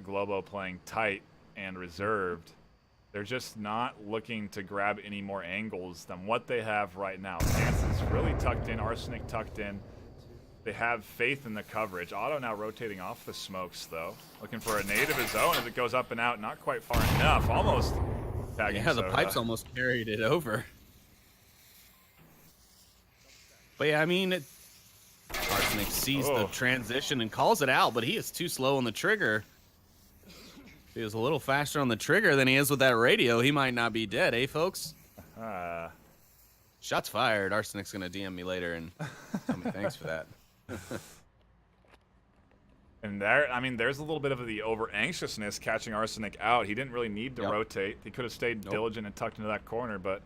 Speaker 1: Globo playing tight and reserved. They're just not looking to grab any more angles than what they have right now. Pants is really tucked in, Arsenic tucked in. They have faith in the coverage. Otto now rotating off the smokes, though. Looking for a nade of his own as it goes up and out. Not quite far enough. Almost tagging
Speaker 2: yeah, the
Speaker 1: Soda.
Speaker 2: pipes almost carried it over. But yeah, I mean, Arsenic sees the transition and calls it out, but he is too slow on the trigger. If he was a little faster on the trigger than he is with that radio, he might not be dead, eh, folks? Shots fired. Arsenic's going to DM me later and tell me thanks for that.
Speaker 1: And there, I mean, there's a little bit of the over-anxiousness catching Arsenic out. He didn't really need to rotate. He could have stayed diligent and tucked into that corner, but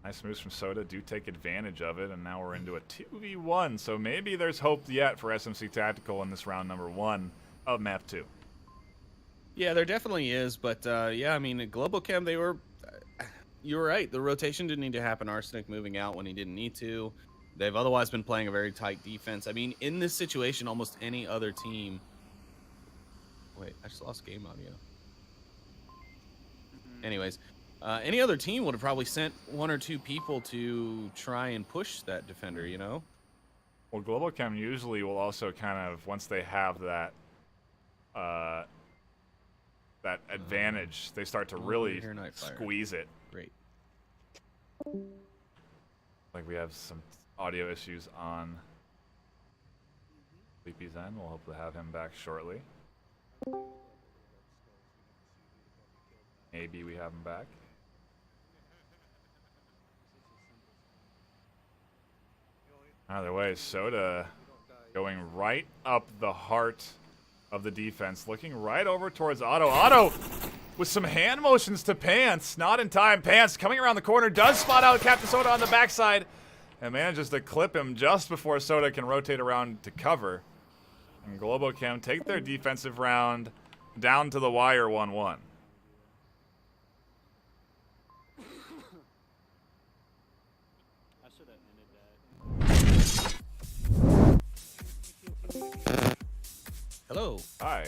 Speaker 1: nice moves from Soda do take advantage of it, and now we're into a 2v1. So maybe there's hope yet for SMC Tactical in this round number 1 of map 2.
Speaker 2: Yeah, there definitely is, but yeah, I mean, at Globochem, they were, you were right, the rotation didn't need to happen. Arsenic moving out when he didn't need to. They've otherwise been playing a very tight defense. I mean, in this situation, almost any other team... Wait, I just lost game audio. Anyways, any other team would have probably sent 1 or 2 people to try and push that defender, you know?
Speaker 1: Well, Globochem usually will also kind of, once they have that that advantage, they start to really squeeze it.
Speaker 2: Great.
Speaker 1: Like we have some audio issues on Sleepy's end. We'll hope to have him back shortly. Maybe we have him back. Either way, Soda going right up the heart of the defense, looking right over towards Otto. Otto with some hand motions to Pants, not in time. Pants coming around the corner, does spot out Captain Soda on the backside, and manages to clip him just before Soda can rotate around to cover. And Globochem take their defensive round down to the wire 1-1.
Speaker 2: Hello.
Speaker 1: Hi.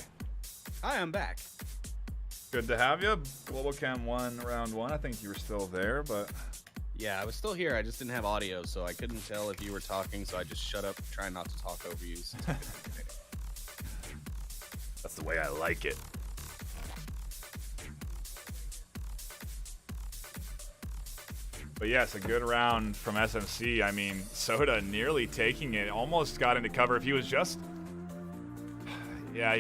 Speaker 2: Hi, I'm back.
Speaker 1: Good to have you. Globochem won round 1. I think you were still there, but...
Speaker 2: Yeah, I was still here. I just didn't have audio, so I couldn't tell if you were talking, so I just shut up, trying not to talk over you.
Speaker 1: That's the way I like it. But yes, a good round from SMC. I mean, Soda nearly taking it, almost got into cover. If he was just... Yeah,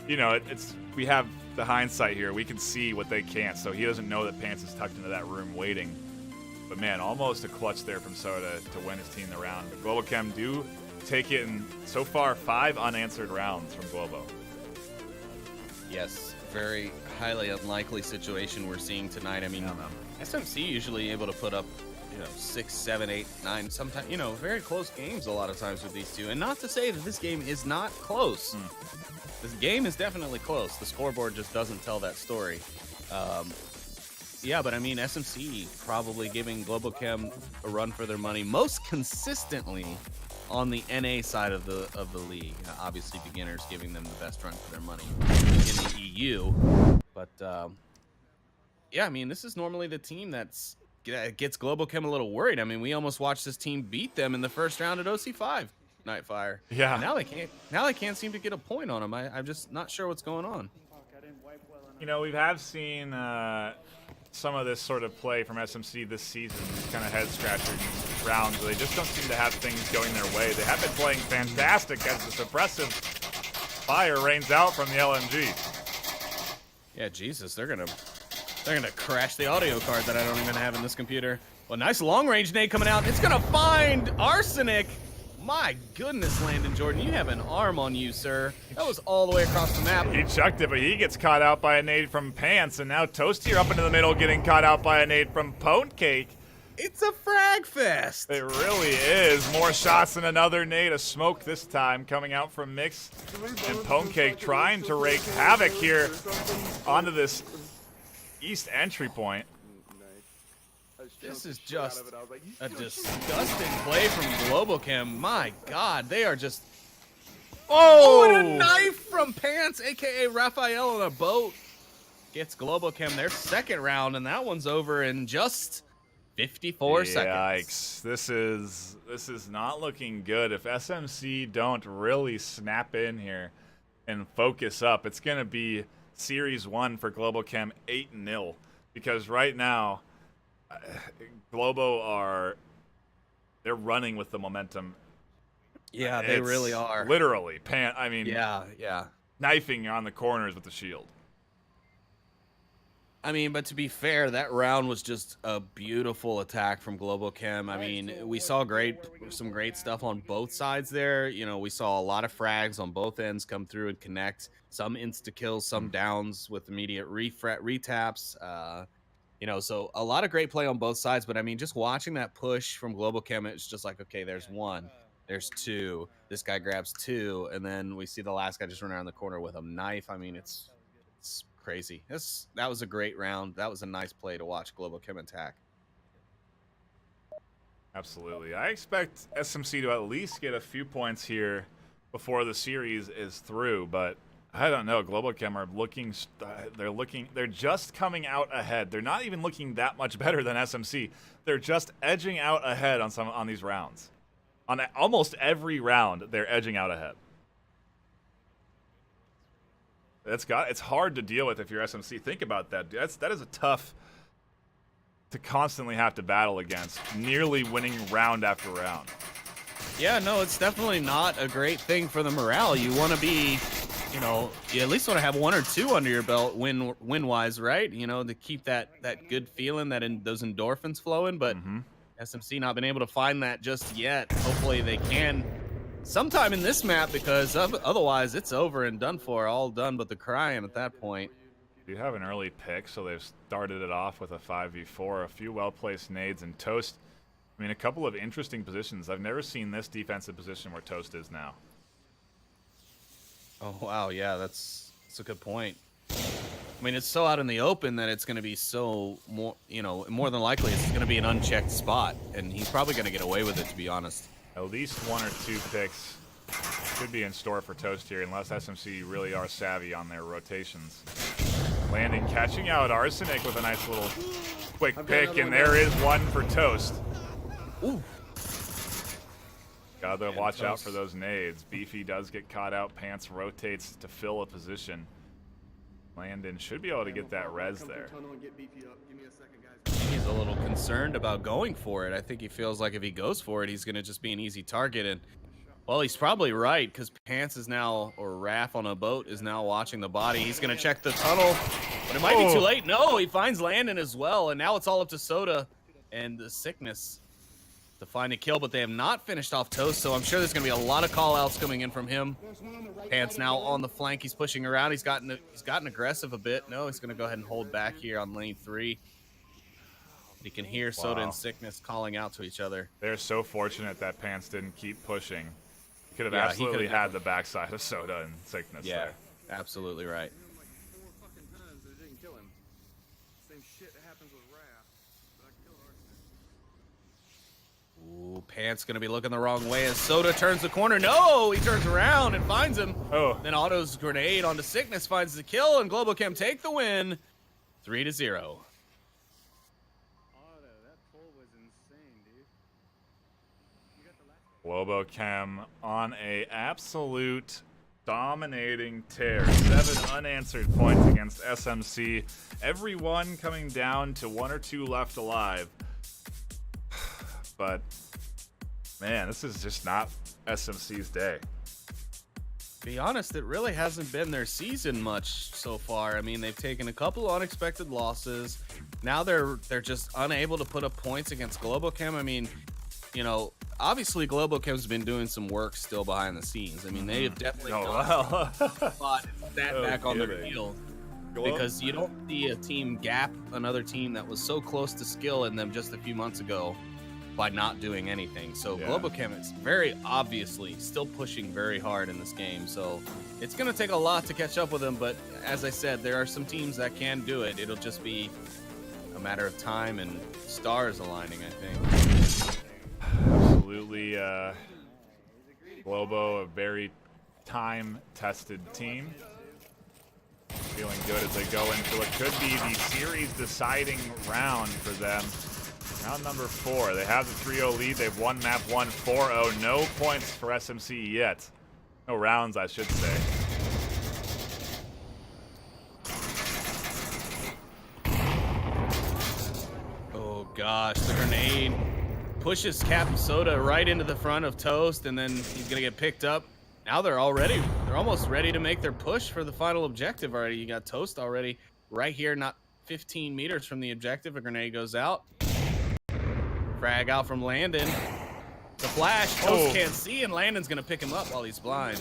Speaker 1: it's we have the hindsight here. We can see what they can't, so he doesn't know that Pants is tucked into that room waiting. But man, almost a clutch there from Soda to win his team the round. But Globochem do take it in, so far, 5 unanswered rounds from Globo.
Speaker 2: Yes, very highly unlikely situation we're seeing tonight. I mean, SMC usually able to put up, 6, 7, 8, 9, sometimes, very close games a lot of times with these two. And not to say that this game is not close. This game is definitely close. The scoreboard just doesn't tell that story. Yeah, but I mean, SMC probably giving Globochem a run for their money most consistently on the NA side of the league. Obviously, beginners giving them the best run for their money in the EU. But yeah, I mean, this is normally the team that's gets Globochem a little worried. I mean, we almost watched this team beat them in the first round at OC5. NightFiree.
Speaker 1: Yeah.
Speaker 2: And now they can't. Now they can't seem to get a point on him. I'm just not sure what's going on.
Speaker 1: You know, we have seen some of this sort of play from SMC this season, these kind of head-scratching rounds where they just don't seem to have things going their way. They have been playing fantastic as the suppressive fire rains out from the LMG.
Speaker 2: Yeah, Jesus, they're gonna crash the audio card that I don't even have in this computer. Well, nice long-range nade coming out. It's gonna find Arsenic. My goodness, Landon Jordan, you have an arm on you, sir. That was all the way across the map.
Speaker 1: He chucked it, but he gets caught out by a nade from Pants, and now Toast here up into the middle getting caught out by a nade from Pone Cake.
Speaker 2: It's a frag fest.
Speaker 1: It really is. More shots and another nade. A smoke this time coming out from Mix. And Pone Cake trying to wreak havoc here onto this east entry point.
Speaker 2: This is just a disgusting play from Globochem. My God, they are just... Oh, and a knife from Pants, a.k.a. Raphael on a boat. Gets Globochem their second round, and that one's over in just 54 seconds.
Speaker 1: Yikes. This is not looking good. If SMC don't really snap in here and focus up, it's going to be Series 1 for Globochem 8-0. Because right now... Globo they're running with the momentum.
Speaker 2: Yeah, they really are.
Speaker 1: Literally,
Speaker 2: yeah.
Speaker 1: knifing on the corners with the shield.
Speaker 2: I mean, but to be fair, that round was just a beautiful attack from Globochem. I mean, we saw some great stuff on both sides there. You know, we saw a lot of frags on both ends come through and connect. Some insta-kills, some downs with immediate retaps. You know, so a lot of great play on both sides, but I mean, just watching that push from Globochem, it's just like, okay, there's one, there's two, this guy grabs two, and then we see the last guy just run around the corner with a knife. I mean, it's crazy. That was a great round. That was a nice play to watch Globochem attack.
Speaker 1: Absolutely. I expect SMC to at least get a few points here before the series is through, but I don't know. Globochem are they're just coming out ahead. They're not even looking that much better than SMC. They're just edging out ahead on these rounds. On almost every round, they're edging out ahead. It's hard to deal with if you're SMC. Think about that. That is a tough to constantly have to battle against, nearly winning round after round.
Speaker 2: Yeah, no, it's definitely not a great thing for the morale. You want to be, you know, you at least want to have one or two under your belt win-wise, right? You know, to keep that good feeling, those endorphins flowing. But SMC not been able to find that just yet. Hopefully they can sometime in this map, because otherwise it's over and done for. All done but the crying at that point.
Speaker 1: You have an early pick, so they've started it off with a 5v4, a few well-placed nades, and Toast. I mean, a couple of interesting positions. I've never seen this defensive position where Toast is now.
Speaker 2: Oh, wow, yeah, that's a good point. I mean, it's so out in the open that it's going to be more than likely it's going to be an unchecked spot, and he's probably going to get away with it, to be honest.
Speaker 1: At least one or two picks could be in store for Toast here, unless SMC really are savvy on their rotations. Landon catching out Arsenic with a nice little quick pick, and there is one for Toast.
Speaker 2: Ooh.
Speaker 1: Gotta watch out for those nades. Beefy does get caught out. Pants rotates to fill a position. Landon should be able to get that res there.
Speaker 2: He's a little concerned about going for it. I think he feels like if he goes for it, he's going to just be an easy target. And, well, he's probably right, because Pants is now, or Raph on a boat, is now watching the body. He's going to check the tunnel, but it might be too late. No, he finds Landon as well, and now it's all up to Soda and the Sickness to find a kill, but they have not finished off Toast, so I'm sure there's going to be a lot of call-outs coming in from him. Pants now on the flank. He's pushing around. He's gotten aggressive a bit. No, he's going to go ahead and hold back here on lane 3. You can hear Soda and Sickness calling out to each other.
Speaker 1: They're so fortunate that Pants didn't keep pushing. He could have absolutely had the backside of Soda and Sickness there.
Speaker 2: Absolutely right. Ooh, Pants gonna be looking the wrong way as Soda turns the corner. No, he turns around and finds him.
Speaker 1: Oh.
Speaker 2: Then Otto's grenade onto Sickness finds the kill, and Globochem take the win, 3-0.
Speaker 3: Otto, that pull was insane, dude. You got the last guy.
Speaker 1: Globochem on a absolute dominating tear. 7 unanswered points against SMC. Everyone coming down to 1 or 2 left alive. But man, this is just not SMC's day.
Speaker 2: Be honest, it really hasn't been their season much so far. I mean, they've taken a couple unexpected losses. Now they're just unable to put up points against Globochem. I mean, you know, obviously Globochem's been doing some work still behind the scenes. I mean, they have definitely fought that back on their field. Because you don't see a team gap another team that was so close to skill in them just a few months ago by not doing anything. So Globochem is very obviously still pushing very hard in this game. So it's going to take a lot to catch up with them. But as I said, there are some teams that can do it. It'll just be a matter of time and stars aligning, I think.
Speaker 1: Absolutely. Globo, a very time-tested team. Feeling good as they go into what could be the series-deciding round for them. Round number 4. They have the 3-0 lead. They've won map 1 4-0. No points for SMC yet. No rounds, I should say.
Speaker 2: Oh gosh, the grenade pushes Captain Soda right into the front of Toast, and then he's gonna get picked up. Now they're almost ready to make their push for the final objective already. You got Toast already right here, not 15 meters from the objective. A grenade goes out. Frag out from Landon. The flash, Toast can't see, and Landon's gonna pick him up while he's blind.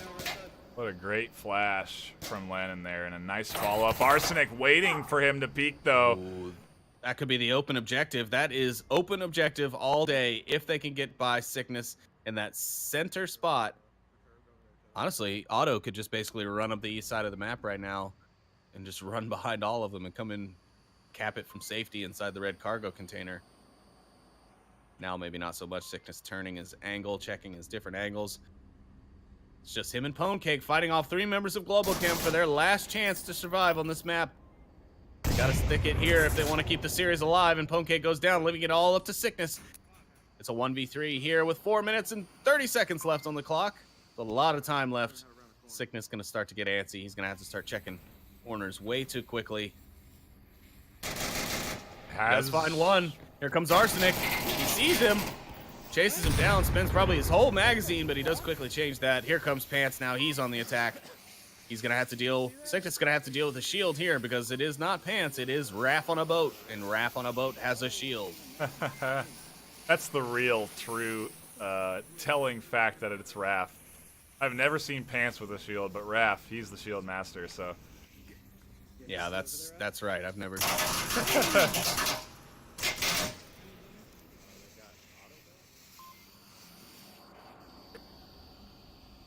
Speaker 1: What a great flash from Landon there, and a nice follow-up. Arsenic waiting for him to peek, though.
Speaker 2: Ooh, that could be the open objective. That is open objective all day if they can get by Sickness in that center spot. Honestly, Otto could just basically run up the east side of the map right now and just run behind all of them and come in, cap it from safety inside the red cargo container. Now maybe not so much. Sickness turning his angle, checking his different angles. It's just him and Ponecake fighting off 3 members of Globochem for their last chance to survive on this map. They gotta stick it here if they want to keep the series alive, and Ponecake goes down, leaving it all up to Sickness. It's a 1v3 here with 4 minutes and 30 seconds left on the clock. A lot of time left. Sickness gonna start to get antsy. He's gonna have to start checking corners way too quickly. Does find one. Here comes Arsenic. He sees him, chases him down, spends probably his whole magazine, but he does quickly change that. Here comes Pants now. He's on the attack. He's gonna have to deal. Sickness gonna have to deal with the shield here because it is not Pants. It is Raph on a boat, and Raph on a boat has a shield.
Speaker 1: That's the real, true, telling fact that it's Raph. I've never seen Pants with a shield, but Raph, he's the shield master, so.
Speaker 2: Yeah, that's right. I've never.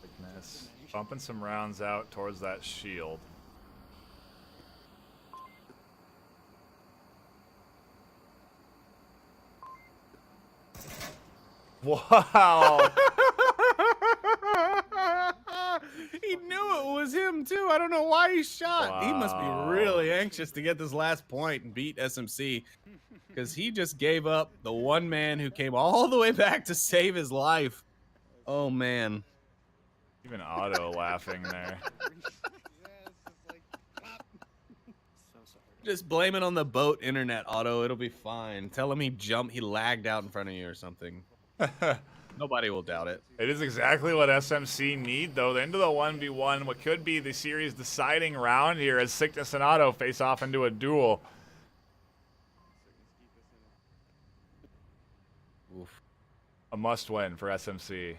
Speaker 1: Goodness. Bumping some rounds out towards that shield. Wow.
Speaker 2: He knew it was him too. I don't know why he shot. Wow. He must be really anxious to get this last point and beat SMC, because he just gave up the one man who came all the way back to save his life. Oh man.
Speaker 1: Even Otto laughing there.
Speaker 2: Just blame it on the boat internet, Otto. It'll be fine. Tell him he lagged out in front of you or something. Nobody will doubt it.
Speaker 1: It is exactly what SMC need, though. Into the 1v1, what could be the series deciding round here as Sickness and Otto face off into a duel.
Speaker 2: Oof.
Speaker 1: A must-win for SMC.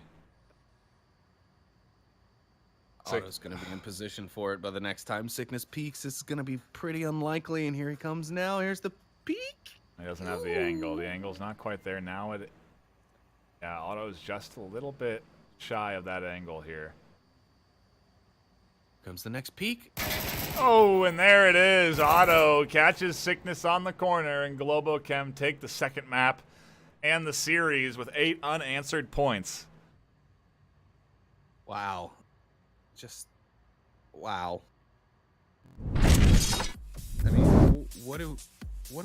Speaker 2: Otto's going to be in position for it by the next time Sickness peaks. This is going to be pretty unlikely, and here he comes now. Here's the peak.
Speaker 1: He doesn't have the angle. The angle's not quite there now. Yeah, Otto's just a little bit shy of that angle here.
Speaker 2: Comes the next peak.
Speaker 1: Oh, and there it is. Otto catches Sickness on the corner, and Globochem take the second map and the series with 8 unanswered points.
Speaker 2: Wow. Just, wow. I mean, what do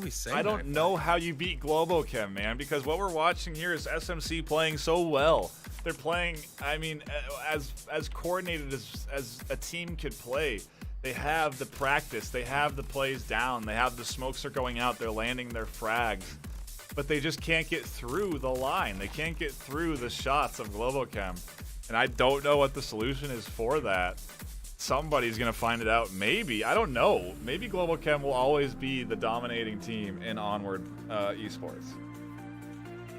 Speaker 2: we say?
Speaker 1: I don't know how you beat Globochem, man, because what we're watching here is SMC playing so well. They're playing, I mean, as coordinated as a team could play. They have the practice, they have the plays down, they have the smokes are going out, they're landing their frags, but they just can't get through the line. They can't get through the shots of Globochem, and I don't know what the solution is for that. Somebody's gonna find it out. Maybe, I don't know. Maybe Globochem will always be the dominating team in Onward esports.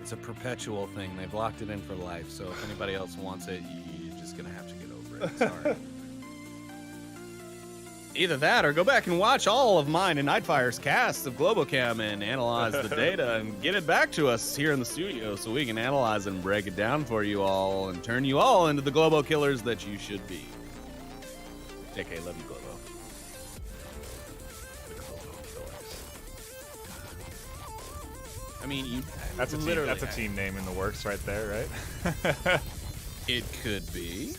Speaker 2: It's a perpetual thing. They've locked it in for life. So if anybody else wants it, you're just gonna have to get over it. Sorry. Either that or go back and watch all of mine and NightFire's cast of Globochem and analyze the data and get it back to us here in the studio so we can analyze and break it down for you all and turn you all into the Globo killers that you should be. JK, love you, Globo.
Speaker 1: The Globo killers.
Speaker 2: I mean, you
Speaker 1: That's a team name in the works right there, right?
Speaker 2: It could be.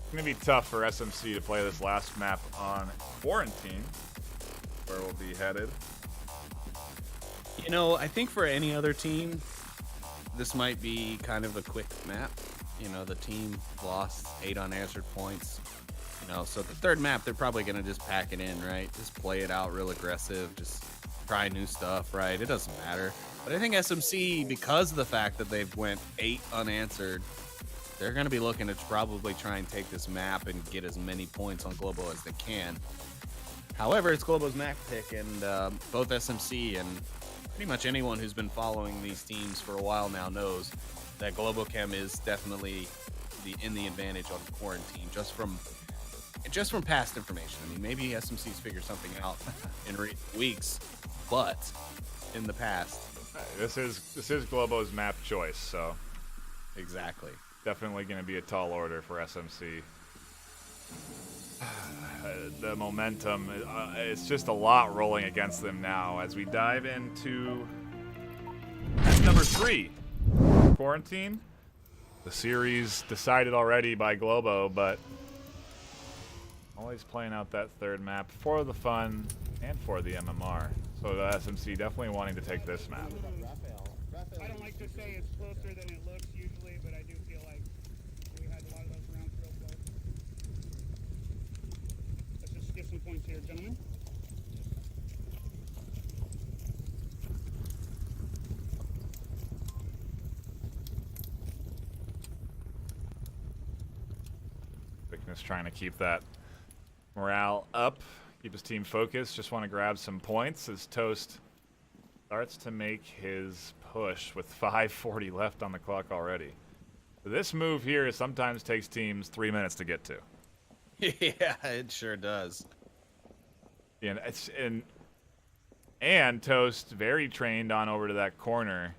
Speaker 1: It's going to be tough for SMC to play this last map on Quarantine, where we'll be headed.
Speaker 2: You know, I think for any other team, this might be kind of a quick map. You know, the team lost 8 unanswered points. You know, so the third map, they're probably going to just pack it in, right? Just play it out real aggressive, just try new stuff, right? It doesn't matter. But I think SMC, because of the fact that they've went 8 unanswered, they're going to be looking to probably try and take this map and get as many points on Globo as they can. However, it's Globo's map pick, and both SMC and pretty much anyone who's been following these teams for a while now knows that Globochem is definitely in the advantage on Quarantine, just from past information. I mean, maybe SMC's figured something out in weeks, but in the past,
Speaker 1: This is Globo's map choice, so
Speaker 2: exactly.
Speaker 1: Definitely going to be a tall order for SMC. The momentum, it's just a lot rolling against them now as we dive into number 3, Quarantine. The series decided already by Globo, but always playing out that third map for the fun and for the MMR. So the SMC definitely wanting to take this map.
Speaker 5: I don't like to say it's closer than it looks usually, but I do feel like we had a lot of those rounds real close. Let's just get some points here, gentlemen.
Speaker 1: Thickness trying to keep that morale up, keep his team focused. Just want to grab some points as Toast starts to make his push with 5:40 left on the clock already. This move here sometimes takes teams 3 minutes to get to.
Speaker 2: Yeah, it sure does.
Speaker 1: And Toast very trained on over to that corner,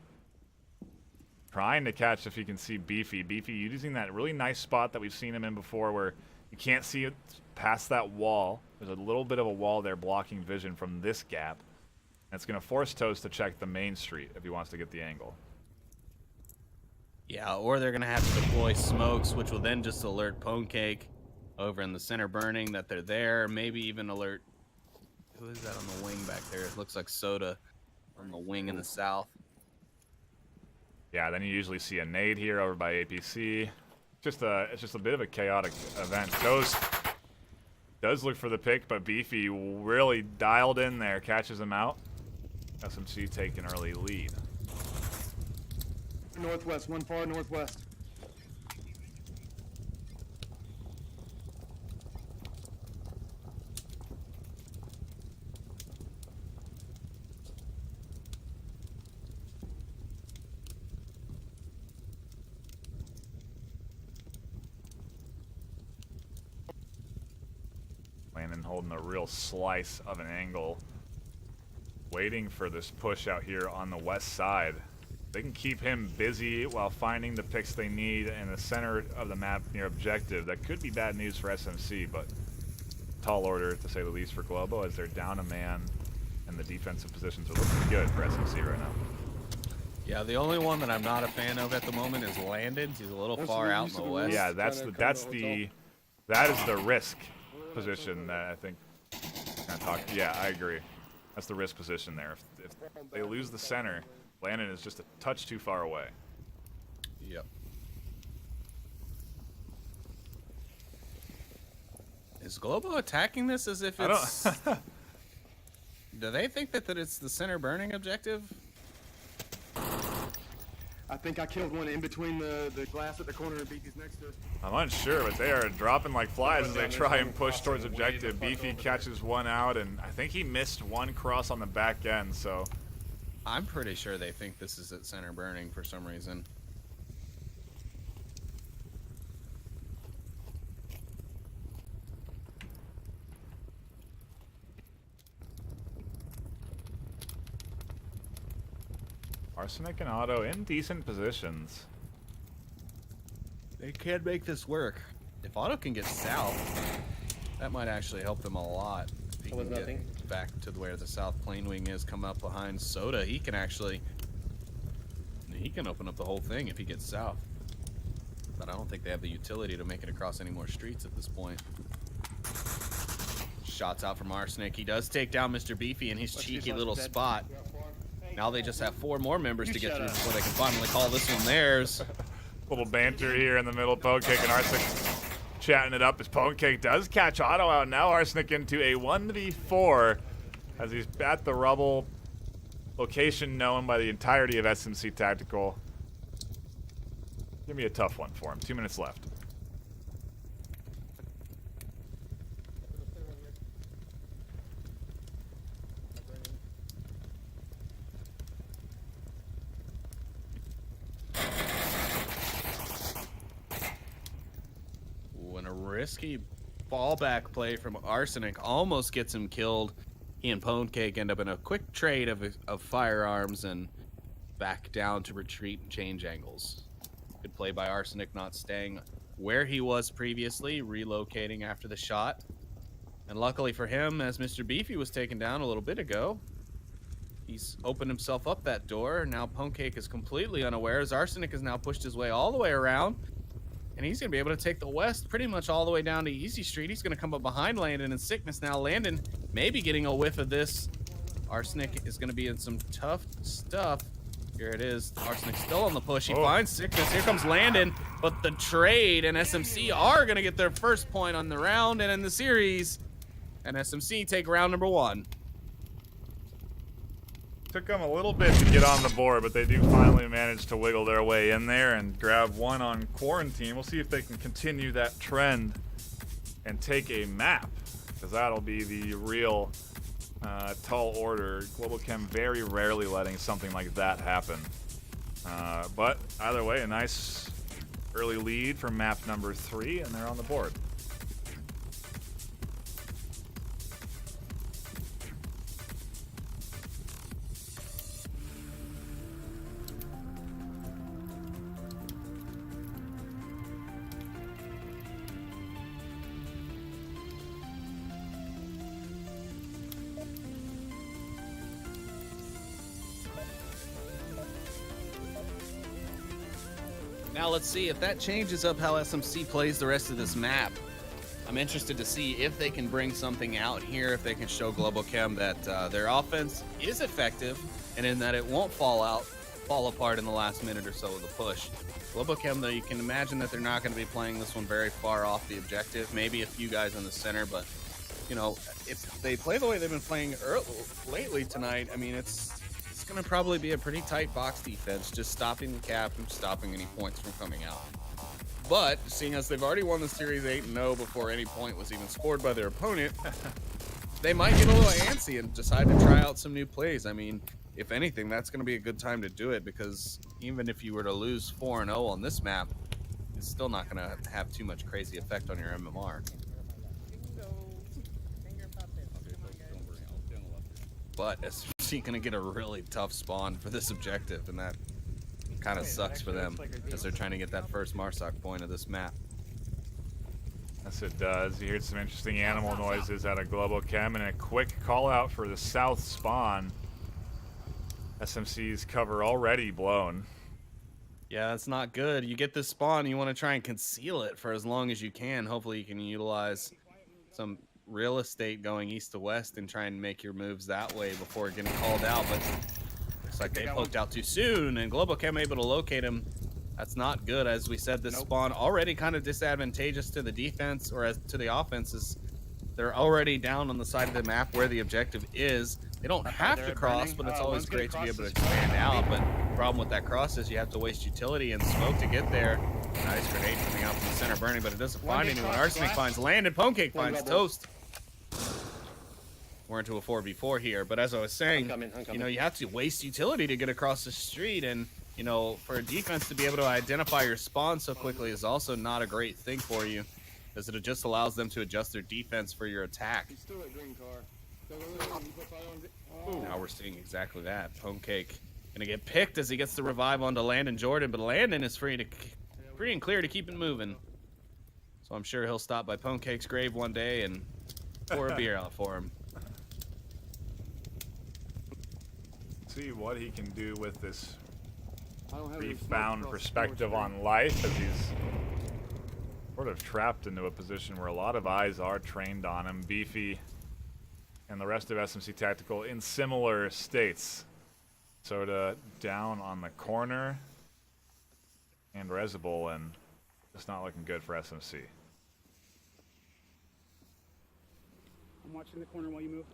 Speaker 1: trying to catch if he can see Beefy. Beefy using that really nice spot that we've seen him in before where you can't see it past that wall. There's a little bit of a wall there blocking vision from this gap. And it's going to force Toast to check the main street if he wants to get the angle.
Speaker 2: Yeah, or they're going to have to deploy smokes, which will then just alert Ponecake over in the center burning that they're there. Maybe even alert... Who is that on the wing back there? It looks like Soda on the wing in the south.
Speaker 1: Yeah, then you usually see a nade here over by APC. It's just a bit of a chaotic event. Toast does look for the pick, but Beefy really dialed in there, catches him out. SMC take an early lead.
Speaker 4: Northwest, one far northwest.
Speaker 1: Landon holding a real slice of an angle, waiting for this push out here on the west side. They can keep him busy while finding the picks they need in the center of the map near objective. That could be bad news for SMC, but tall order to say the least for Globo as they're down a man and the defensive positions are looking good for SMC right now.
Speaker 2: Yeah, the only one that I'm not a fan of at the moment is Landon. He's a little far out in the west.
Speaker 1: Yeah, that is the risk position that I think kind of talk. Yeah, I agree. That's the risk position there. If they lose the center, Landon is just a touch too far away.
Speaker 2: Yep. Is Globo attacking this as if it's... Do they think that it's the center burning objective?
Speaker 4: I think I killed one in between the glass at the corner and Beefy's next to it.
Speaker 1: I'm unsure, but they are dropping like flies as they try and push towards objective. Beefy catches one out, and I think he missed one cross on the back end, so...
Speaker 2: I'm pretty sure they think this is at center burning for some reason.
Speaker 1: Arsenic and Otto in decent positions.
Speaker 2: They can make this work. If Otto can get south, that might actually help them a lot. If he can get back to where the south plane wing is, come up behind Soda, he can actually... He can open up the whole thing if he gets south. But I don't think they have the utility to make it across any more streets at this point. Shots out from Arsenic. He does take down Mr. Beefy in his cheeky little spot. Now they just have 4 more members to get through before they can finally call this one theirs.
Speaker 1: Little banter here in the middle. Pwnecake and Arsenic chatting it up as Pwnecake does catch Otto out. Now Arsenic into a 1v4 as he's at the rubble. Location known by the entirety of SMC Tactical. Give me a tough one for him. 2 minutes left.
Speaker 2: When a risky fallback play from Arsenic almost gets him killed, he and Pwnecake end up in a quick trade of firearms and back down to retreat and change angles. Good play by Arsenic, not staying where he was previously, relocating after the shot. And luckily for him, as Mr. Beefy was taken down a little bit ago, he's opened himself up that door. Now Pwnecake is completely unaware as Arsenic has now pushed his way all the way around. And he's going to be able to take the west pretty much all the way down to Easy Street. He's going to come up behind Landon in Sickness now. Landon maybe getting a whiff of this. Arsenic is going to be in some tough stuff. Here it is. Arsenic still on the push. He finds Sickness. Here comes Landon. But the trade and SMC are going to get their first point on the round and in the series. And SMC take round number 1.
Speaker 1: Took them a little bit to get on the board, but they do finally manage to wiggle their way in there and grab one on Quarantine. We'll see if they can continue that trend and take a map, because that'll be the real tall order. Globochem very rarely letting something like that happen. But either way, a nice early lead for map number 3, and they're on the board.
Speaker 2: Now let's see if that changes up how SMC plays the rest of this map. I'm interested to see if they can bring something out here, if they can show Globochem that their offense is effective, and in that it won't fall apart in the last minute or so of the push. Globochem, though, you can imagine that they're not going to be playing this one very far off the objective. Maybe a few guys in the center, but, you know, if they play the way they've been playing lately tonight, I mean, it's going to probably be a pretty tight box defense, just stopping the cap and stopping any points from coming out. But seeing as they've already won the series 8-0 before any point was even scored by their opponent, they might get a little antsy and decide to try out some new plays. I mean, if anything, that's going to be a good time to do it, because even if you were to lose 4-0 on this map, it's still not going to have too much crazy effect on your MMR. But SMC going to get a really tough spawn for this objective, and that kind of sucks for them as they're trying to get that first Marsoc point of this map.
Speaker 1: Yes, it does. You heard some interesting animal noises out of Globochem, and a quick call out for the south spawn. SMC's cover already blown.
Speaker 2: Yeah, that's not good. You get this spawn, you want to try and conceal it for as long as you can. Hopefully you can utilize some real estate going east to west and try and make your moves that way before getting called out. But looks like they poked out too soon, and Globochem able to locate him. That's not good. As we said, this spawn already kind of disadvantageous to the defense, or as to the offenses. They're already down on the side of the map where the objective is. They don't have to cross, but it's always great to be able to expand out. But the problem with that cross is you have to waste utility and smoke to get there. Nice grenade coming out from the center, burning, but it doesn't find anyone. Arsenic finds Landon, Pancake finds Toast. We're into a 4v4 here, but as I was saying, you know, you have to waste utility to get across the street, and you know, for a defense to be able to identify your spawn so quickly is also not a great thing for you, as it just allows them to adjust their defense for your attack.
Speaker 4: He's still at green car.
Speaker 2: Now we're seeing exactly that. Pancake gonna get picked as he gets the revive onto Landon Jordan, but Landon is free and clear to keep it moving. So I'm sure he'll stop by Pancake's grave one day and pour a beer out for him.
Speaker 1: See what he can do with this
Speaker 4: I don't have any smoke
Speaker 1: refound
Speaker 4: across the
Speaker 1: perspective
Speaker 4: board.
Speaker 1: on life, as he's sort of trapped into a position where a lot of eyes are trained on him. Beefy and the rest of SMC Tactical in similar states. Soda down on the corner, and Rezable, and it's not looking good for SMC.
Speaker 5: I'm watching the corner while you move.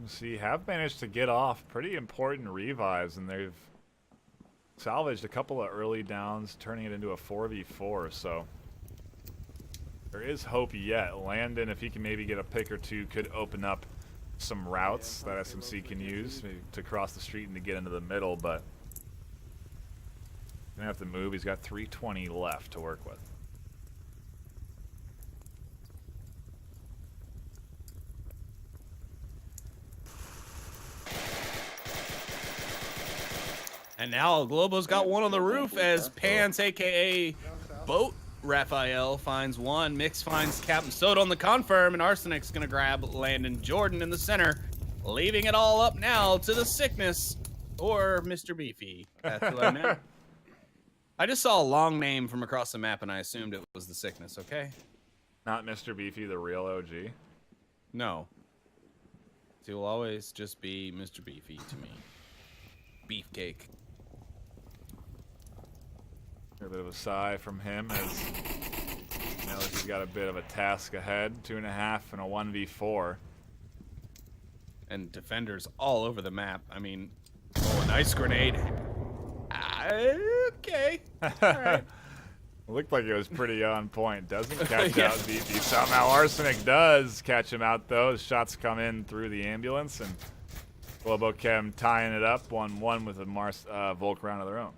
Speaker 1: See, have managed to get off pretty important revives, and they've salvaged a couple of early downs, turning it into a 4v4, so there is hope yet. Landon, if he can maybe get a pick or two, could open up some routes that SMC can use maybe to cross the street and to get into the middle, but gonna have to move. He's got 320 left to work with.
Speaker 2: And now Globo's got one on the roof as Pants, aka Boat Raphael, finds one. Mix finds Captain Soda on the confirm, and Arsenic's gonna grab Landon Jordan in the center, leaving it all up now to the Sickness or Mr. Beefy. That's who I meant. I just saw a long name from across the map, and I assumed it was the Sickness. Okay?
Speaker 1: Not Mr. Beefy, the real OG.
Speaker 2: No. He will always just be Mr. Beefy to me. Beefcake.
Speaker 1: A bit of a sigh from him as now he's got a bit of a task ahead. 2.5 and a 1v4.
Speaker 2: And defenders all over the map. I mean, oh, a nice grenade. Okay. All right.
Speaker 1: Looked like it was pretty on point. Doesn't catch out VP. Somehow Arsenic does catch him out, though. His shots come in through the ambulance, and Globochem tying it up 1-1 with a Volk round of their own.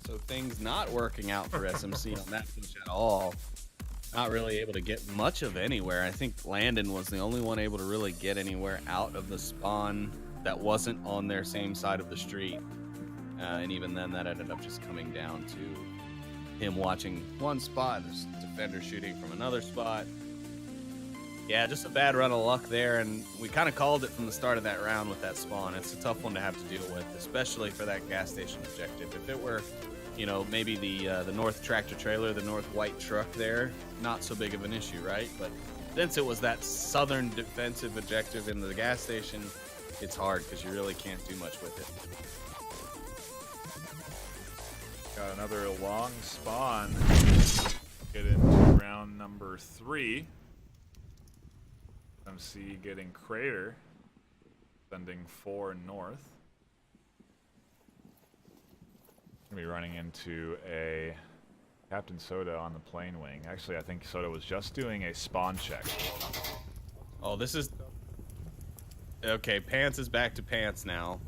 Speaker 2: So things not working out for SMC on that push at all. Not really able to get much of anywhere. I think Landon was the only one able to really get anywhere out of the spawn that wasn't on their same side of the street. And even then, that ended up just coming down to him watching one spot, there's defender shooting from another spot. Yeah, just a bad run of luck there, and we kind of called it from the start of that round with that spawn. It's a tough one to have to deal with, especially for that gas station objective. If it were, you know, maybe the north tractor trailer, the north white truck there, not so big of an issue, right? But since it was that southern defensive objective in the gas station, it's hard because you really can't do much with it.
Speaker 1: Got another long spawn. Get into round number 3. MC getting Crater, sending 4 north. Gonna be running into a Captain Soda on the plane wing. Actually, I think Soda was just doing a spawn check.
Speaker 2: Oh, this is... Okay, Pants is back to Pants now.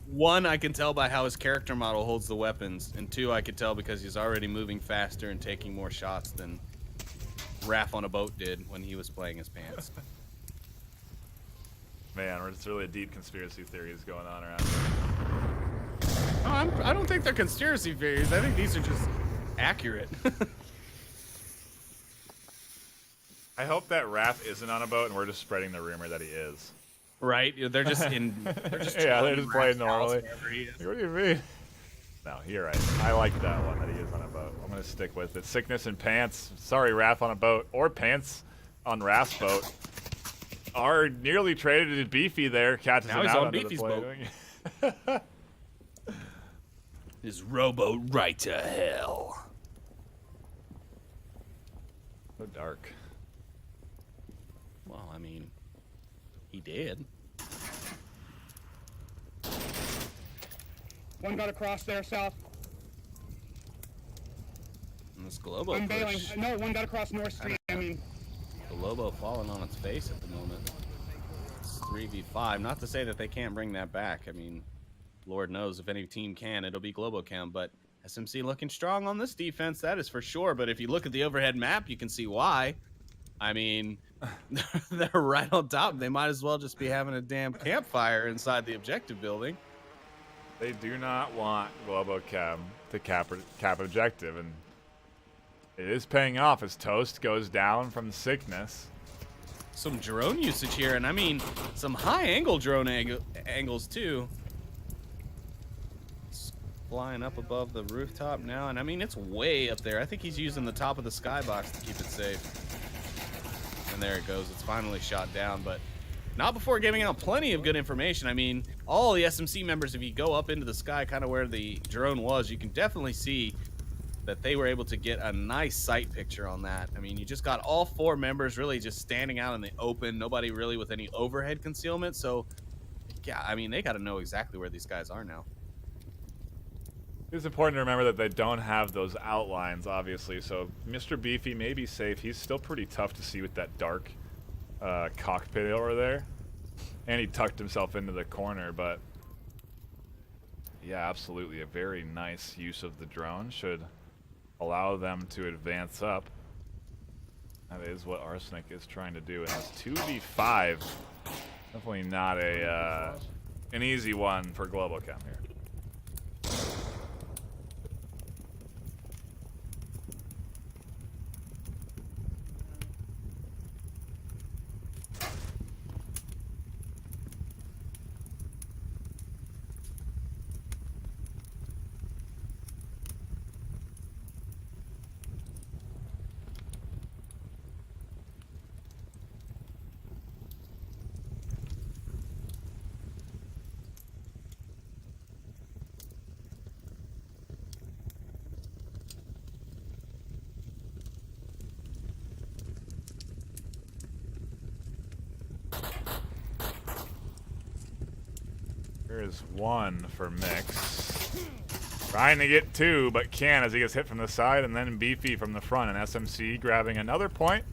Speaker 2: One, I can tell by how his character model holds the weapons. And two, I could tell because he's already moving faster and taking more shots than Raph on a boat did when he was playing as Pants.
Speaker 1: Man, it's really a deep conspiracy theories going on around here.
Speaker 2: No, I don't think they're conspiracy theories. I think these are just accurate.
Speaker 1: I hope that Raph isn't on a boat and we're just spreading the rumor that he is.
Speaker 2: Right? They're just in. They're just
Speaker 1: Yeah, they're just playing
Speaker 2: Raph's
Speaker 1: normally.
Speaker 2: house wherever he is.
Speaker 1: What do you mean? No, you're right. I like that one, that he is on a boat. I'm going to stick with it. Sickness and Pants. Sorry, Raph on a boat. Or Pants on Raph's boat. Are nearly traded to Beefy there. Catches
Speaker 2: Now
Speaker 1: him
Speaker 2: he's
Speaker 1: out
Speaker 2: on
Speaker 1: under
Speaker 2: Beefy's
Speaker 1: the
Speaker 2: boat. His rowboat right to hell.
Speaker 1: So dark.
Speaker 2: Well, I mean, he did.
Speaker 5: One got across there, south.
Speaker 2: And this Globo
Speaker 5: I'm bailing.
Speaker 2: push.
Speaker 5: No, one got across North Street. I mean,
Speaker 2: The Lobo falling on its face at the moment. It's 3v5. Not to say that they can't bring that back. I mean, Lord knows if any team can, it'll be Globochem. But SMC looking strong on this defense, that is for sure. But if you look at the overhead map, you can see why. I mean, they're right on top. They might as well just be having a damn campfire inside the objective building.
Speaker 1: They do not want Globochem to cap objective, and it is paying off as Toast goes down from sickness.
Speaker 2: Some drone usage here, and I mean, some high-angle drone angles, too. It's flying up above the rooftop now, and I mean, it's way up there. I think he's using the top of the skybox to keep it safe. And there it goes. It's finally shot down, but not before giving out plenty of good information. I mean, all the SMC members, if you go up into the sky, kind of where the drone was, you can definitely see that they were able to get a nice sight picture on that. I mean, you just got all four members really just standing out in the open, nobody really with any overhead concealment. So, yeah, I mean, they got to know exactly where these guys are now.
Speaker 1: It's important to remember that they don't have those outlines, obviously, so Mr. Beefy may be safe. He's still pretty tough to see with that dark cockpit over there. And he tucked himself into the corner, but yeah, absolutely. A very nice use of the drone. Should allow them to advance up. That is what Arsenic is trying to do. And it's 2v5. Definitely not an easy one for Globochem here. There's one for Mix. Trying to get two, but can as he gets hit from the side, and then Beefy from the front. And SMC grabbing another point.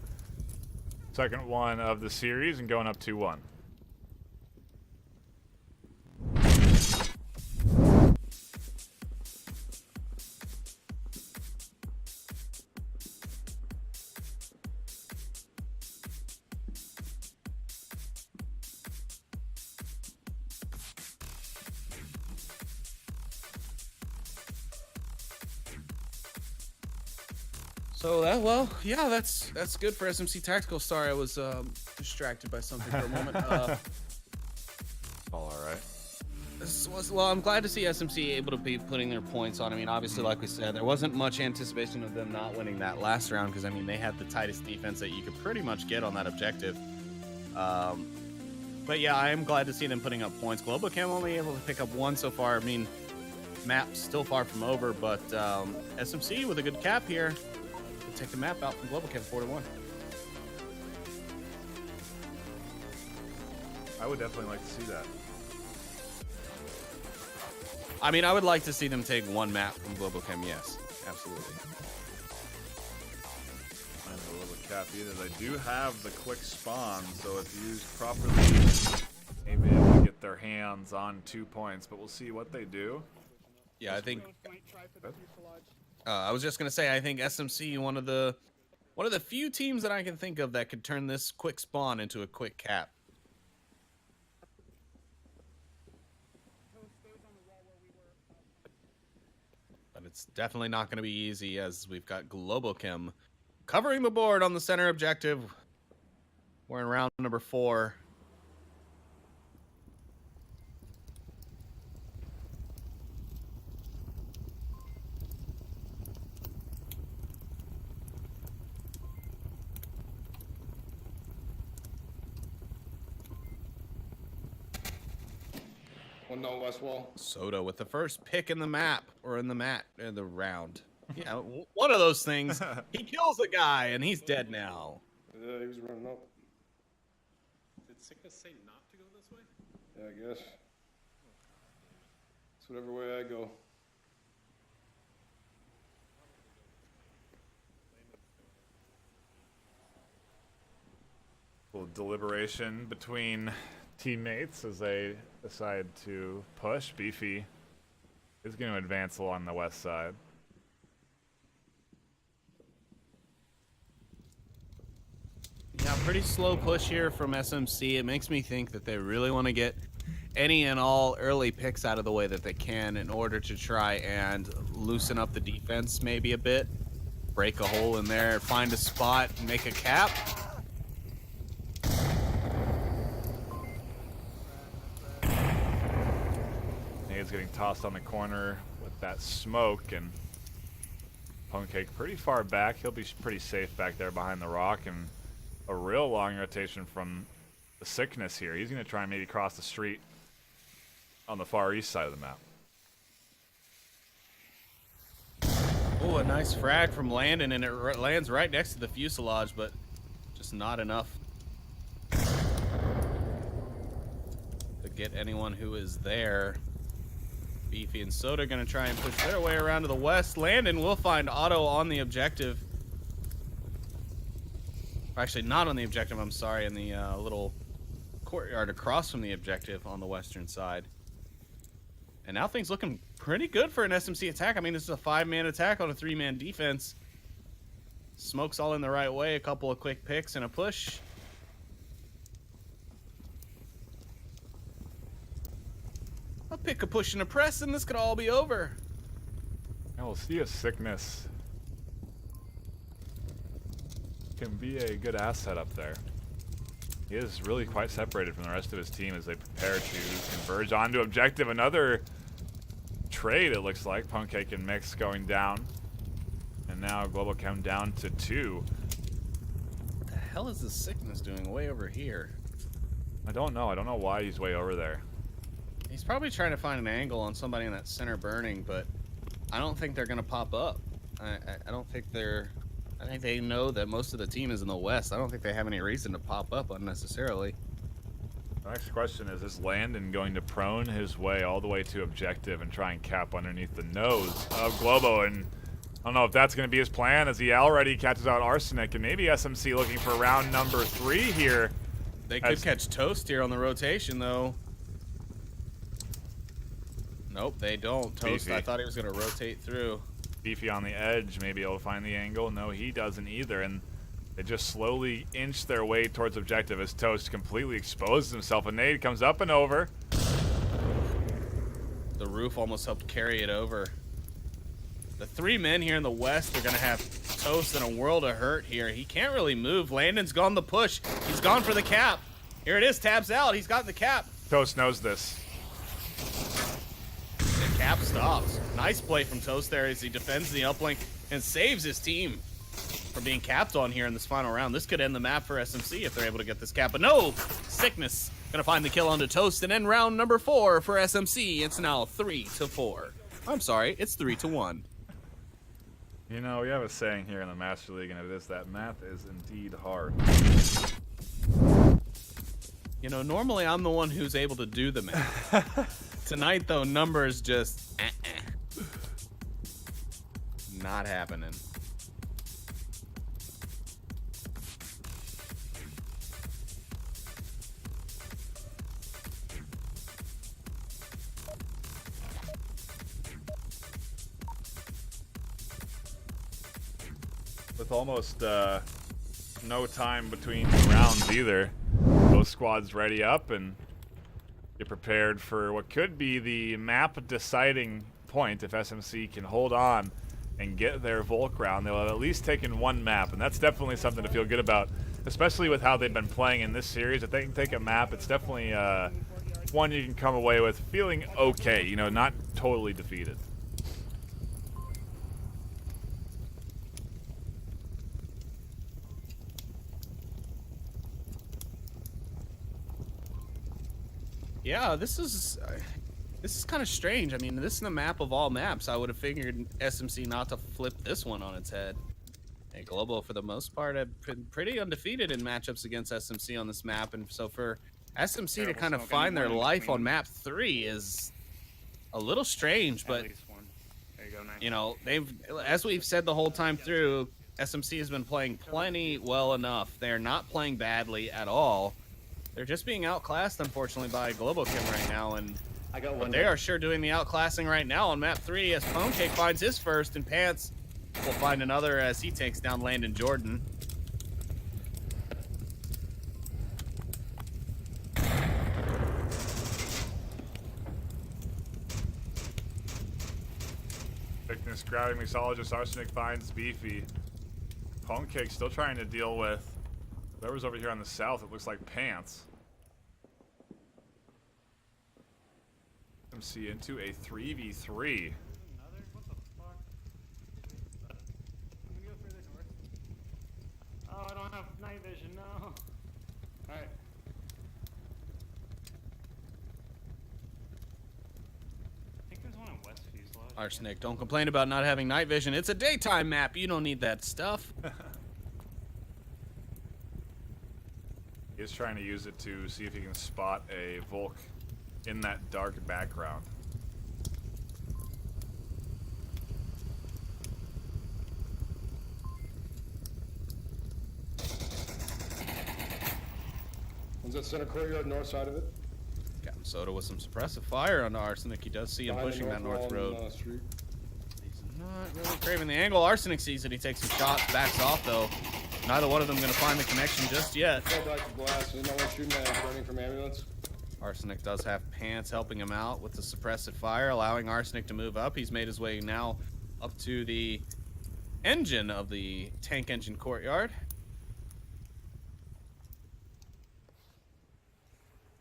Speaker 1: Second one of the series and going up 2-1.
Speaker 2: So yeah, that's good for SMC Tactical. Sorry, I was distracted by something for a moment.
Speaker 1: All right.
Speaker 2: Well, I'm glad to see SMC able to be putting their points on. I mean, obviously, like we said, there wasn't much anticipation of them not winning that last round because, I mean, they had the tightest defense that you could pretty much get on that objective. But yeah, I am glad to see them putting up points. Globochem only able to pick up one so far. I mean, map's still far from over, but SMC with a good cap here to take the map out from Globochem 4-1.
Speaker 1: I would definitely like to see that.
Speaker 2: I mean, I would like to see them take one map from Globochem, yes. Absolutely.
Speaker 1: I'm a little cap either. They do have the quick spawn, so if used properly, they may be able to get their hands on 2 points, but we'll see what they do.
Speaker 2: Yeah, I think.
Speaker 5: Try for the fuselage.
Speaker 2: I was just gonna say, I think SMC one of the few teams that I can think of that could turn this quick spawn into a quick cap. But it's definitely not going to be easy, as we've got Globochem covering the board on the center objective. We're in round number 4.
Speaker 4: One no west wall.
Speaker 2: Soda with the first pick in the map, or in the round. Yeah, one of those things. He kills a guy, and he's dead now.
Speaker 4: He was running up.
Speaker 6: Did Sickness say not to go this way?
Speaker 4: Yeah, I guess. It's whatever way I go.
Speaker 1: Little deliberation between teammates as they decide to push. Beefy is going to advance along the west side.
Speaker 2: Yeah, pretty slow push here from SMC. It makes me think that they really want to get any and all early picks out of the way that they can in order to try and loosen up the defense maybe a bit. Break a hole in there, find a spot, make a cap.
Speaker 1: Nade's getting tossed on the corner with that smoke, and Pancake pretty far back. He'll be pretty safe back there behind the rock, and a real long rotation from the Sickness here. He's going to try and maybe cross the street on the far east side of the map.
Speaker 2: Oh, a nice frag from Landon, and it lands right next to the fuselage, but just not enough to get anyone who is there. Beefy and Soda going to try and push their way around to the west. Landon will find Otto on the objective. Actually, not on the objective, I'm sorry, in the little courtyard across from the objective on the western side. And now things looking pretty good for an SMC attack. I mean, this is a 5-man attack on a 3-man defense. Smoke's all in the right way, a couple of quick picks and a push. A pick, a push, and a press, and this could all be over.
Speaker 1: And we'll see if Sickness can be a good asset up there. He is really quite separated from the rest of his team as they prepare to converge onto objective. Another trade, it looks like. Pancake and Mix going down. And now Globochem down to 2.
Speaker 2: What the hell is the Sickness doing way over here?
Speaker 1: I don't know. I don't know why he's way over there.
Speaker 2: He's probably trying to find an angle on somebody in that center burning, but I don't think they're going to pop up. I don't think they're... I think they know that most of the team is in the west. I don't think they have any reason to pop up unnecessarily.
Speaker 1: The next question is Landon going to prone his way all the way to objective and try and cap underneath the nose of Globo? And I don't know if that's going to be his plan, as he already catches out Arsenic, and maybe SMC looking for round number 3 here.
Speaker 2: They could catch Toast here on the rotation, though. Nope, they don't. Toast,
Speaker 1: Beefy.
Speaker 2: I thought he was going to rotate through.
Speaker 1: Beefy on the edge, maybe able to find the angle. No, he doesn't either, and they just slowly inch their way towards objective as Toast completely exposes himself. A nade comes up and over.
Speaker 2: The roof almost helped carry it over. The 3 men here in the west are going to have Toast in a world of hurt here. He can't really move. Landon's gone the push. He's gone for the cap. Here it is, tabs out. He's got the cap.
Speaker 1: Toast knows this.
Speaker 2: The cap stops. Nice play from Toast there as he defends the uplink and saves his team from being capped on here in this final round. This could end the map for SMC if they're able to get this cap. But no! Sickness gonna find the kill onto Toast and end round number 4 for SMC. It's now 3-4. I'm sorry, it's 3-1.
Speaker 1: You know, we have a saying here in the Master League, and it is that math is indeed hard.
Speaker 2: You know, normally I'm the one who's able to do the math. Tonight, though, numbers just... not happening.
Speaker 1: With almost no time between rounds either, both squads ready up and get prepared for what could be the map deciding point. If SMC can hold on and get their Volk round, they'll have at least taken one map, and that's definitely something to feel good about, especially with how they've been playing in this series. If they can take a map, it's definitely one you can come away with feeling okay, you know, not totally defeated.
Speaker 2: Yeah, this is kind of strange. I mean, this is the map of all maps. I would have figured SMC not to flip this one on its head. Hey, Globo, for the most part, have been pretty undefeated in matchups against SMC on this map, and so for SMC to kind of find their life on map 3 is a little strange, but
Speaker 5: At least one. There you go, nice.
Speaker 2: you know, as we've said the whole time through, SMC has been playing plenty well enough. They're not playing badly at all. They're just being outclassed, unfortunately, by Globochem right now, and
Speaker 4: I got one.
Speaker 2: they are sure doing the outclassing right now on map 3 as Ponecake finds his first, and Pants will find another as he takes down Landon Jordan.
Speaker 1: Thickness grabbing Mixologist. Arsenic finds Beefy. Ponecake still trying to deal with whoever's over here on the south. It looks like Pants. SMC into a 3v3.
Speaker 5: Another? What the fuck? Can we go further north? Oh, I don't have night vision, no. Alright. I think there's one on West Fuselage.
Speaker 2: Arsenic, don't complain about not having night vision. It's a daytime map. You don't need that stuff.
Speaker 1: He's trying to use it to see if he can spot a Volk in that dark background.
Speaker 4: One's at center courtyard, north side of it.
Speaker 2: Captain Soda with some suppressive fire on Arsenic. He does see him
Speaker 4: Behind the
Speaker 2: pushing that north
Speaker 4: wall
Speaker 2: road.
Speaker 4: on, street.
Speaker 2: He's not really craving the angle. Arsenic sees it. He takes some shots, backs off though. Neither one of them going to find the connection just yet.
Speaker 4: Fell back to blast. No one shooting at him, running from ambulance.
Speaker 2: Arsenic does have Pants helping him out with the suppressive fire, allowing Arsenic to move up. He's made his way now up to the engine of the tank engine courtyard.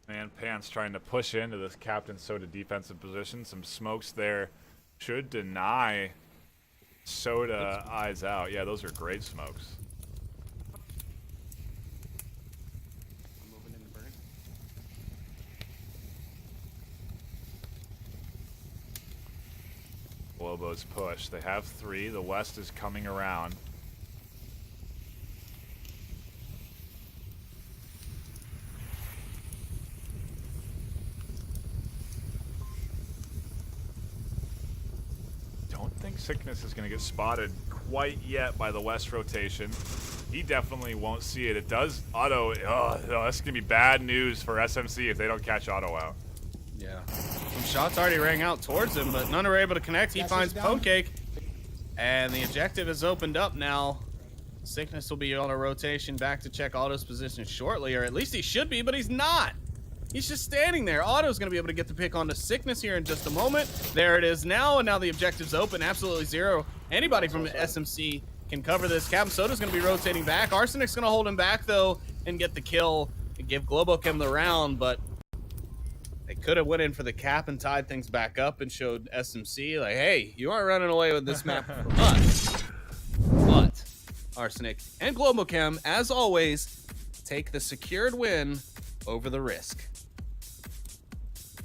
Speaker 1: And Pants trying to push into this Captain Soda defensive position. Some smokes there should deny Soda eyes out. Yeah, those are great smokes.
Speaker 3: I'm moving in the burn.
Speaker 1: Globo's push. They have 3. The West is coming around. Don't think Sickness is going to get spotted quite yet by the West rotation. He definitely won't see it. It does Otto. Oh, that's going to be bad news for SMC if they don't catch Otto out.
Speaker 2: Yeah. Some shots already rang out towards him, but none are able to connect. He finds Ponecake, and the objective is opened up now. Sickness will be on a rotation back to check Otto's position shortly, or at least he should be, but he's not. He's just standing there. Otto's going to be able to get the pick onto Sickness here in just a moment. There it is now, and now the objective's open. Absolutely zero. Anybody from SMC can cover this. Captain Soda's going to be rotating back. Arsenic's going to hold him back, though, and get the kill and give Globochem the round, but they could have went in for the cap and tied things back up and showed SMC, like, hey, you aren't running away with this map from us. But Arsenic and Globochem, as always, take the secured win over the risk.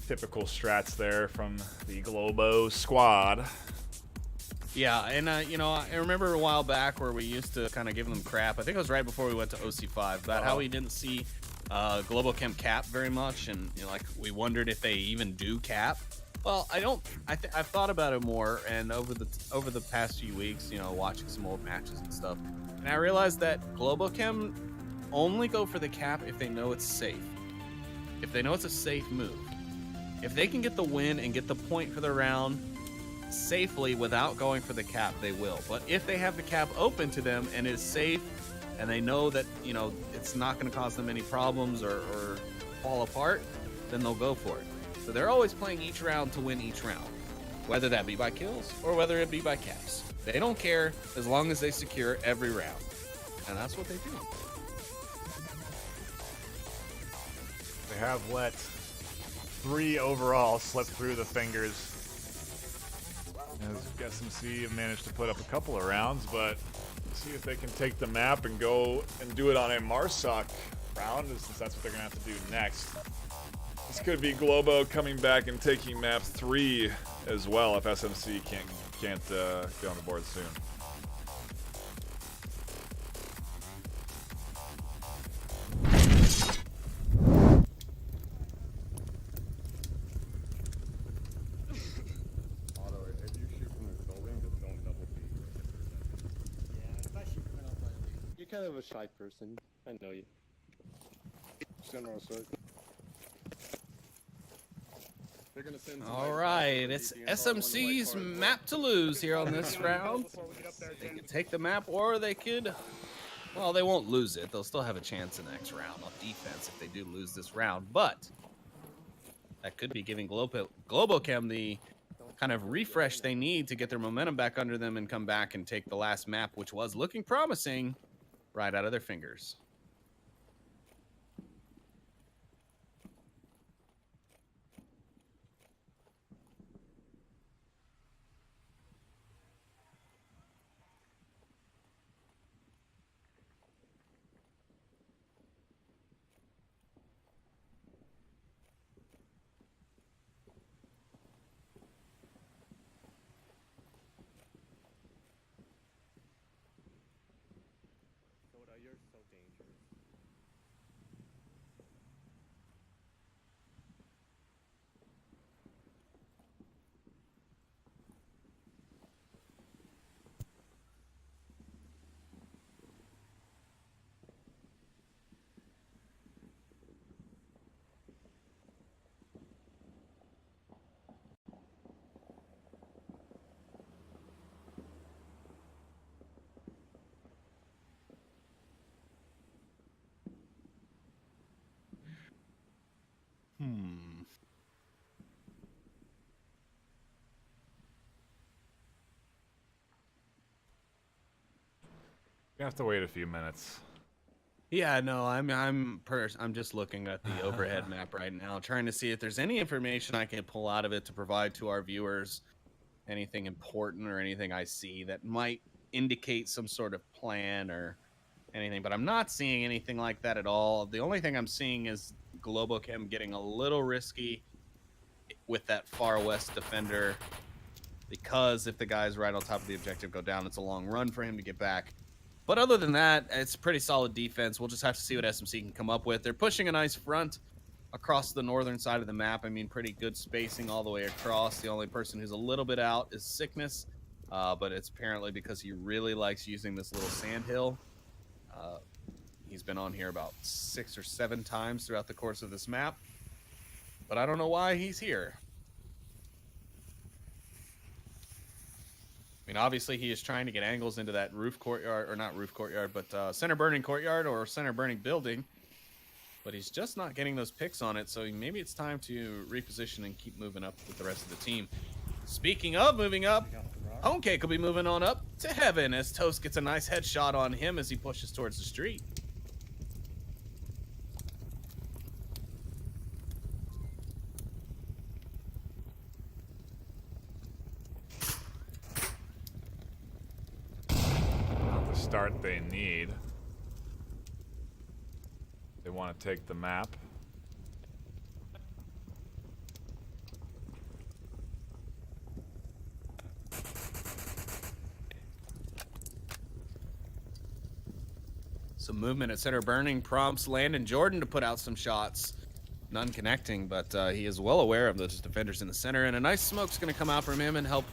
Speaker 1: Typical strats there from the Globo squad.
Speaker 2: Yeah, and you know, I remember a while back where we used to kind of give them crap. I think it was right before we went to OC5 about how we didn't see Globochem cap very much, and you know, like we wondered if they even do cap. Well, I've thought about it more, and over the past few weeks, you know, watching some old matches and stuff, and I realized that Globochem only go for the cap if they know it's safe. If they know it's a safe move. If they can get the win and get the point for the round safely without going for the cap, they will. But if they have the cap open to them and it's safe, and they know that, you know, it's not going to cause them any problems or fall apart, then they'll go for it. So they're always playing each round to win each round, whether that be by kills or whether it be by caps. They don't care as long as they secure every round. And that's what they do.
Speaker 1: They have let 3 overall slip through the fingers. As SMC have managed to put up a couple of rounds, but see if they can take the map and go and do it on a Marsoc round, since that's what they're going to have to do next. This could be Globo coming back and taking map 3 as well if SMC can't get on the board soon.
Speaker 6: You're kind of a shy person. I know you.
Speaker 4: General, sir. They're gonna send some
Speaker 2: All
Speaker 4: light
Speaker 2: right,
Speaker 4: cars
Speaker 2: it's
Speaker 4: for the DNR,
Speaker 2: SMC's
Speaker 4: one light car.
Speaker 2: map to lose here on this round.
Speaker 5: Before we get up there,
Speaker 2: They
Speaker 5: Jen.
Speaker 2: could take the map, or they could, well, they won't lose it. They'll still have a chance in the next round on defense if they do lose this round. But that could be giving Globochem the kind of refresh they need to get their momentum back under them and come back and take the last map, which was looking promising, right out of their fingers.
Speaker 6: Soda, you're so dangerous.
Speaker 1: You have to wait a few minutes.
Speaker 2: Yeah, no, I'm just looking at the overhead map right now, trying to see if there's any information I can pull out of it to provide to our viewers, anything important or anything I see that might indicate some sort of plan or anything. But I'm not seeing anything like that at all. The only thing I'm seeing is Globochem getting a little risky with that far west defender, because if the guys right on top of the objective go down, it's a long run for him to get back. But other than that, it's pretty solid defense. We'll just have to see what SMC can come up with. They're pushing a nice front across the northern side of the map. I mean, pretty good spacing all the way across. The only person who's a little bit out is Sickness, but it's apparently because he really likes using this little sand hill. He's been on here about 6 or 7 times throughout the course of this map, but I don't know why he's here. I mean, obviously he is trying to get angles into that roof courtyard, or not roof courtyard, but center burning courtyard or center burning building. But he's just not getting those picks on it, so maybe it's time to reposition and keep moving up with the rest of the team. Speaking of moving up, Homecake will be moving on up to heaven as Toast gets a nice headshot on him as he pushes towards the street.
Speaker 1: Start they need. They want to take the map.
Speaker 2: Some movement at center burning prompts Landon Jordan to put out some shots. None connecting, but he is well aware of those defenders in the center, and a nice smoke's going to come out from him and help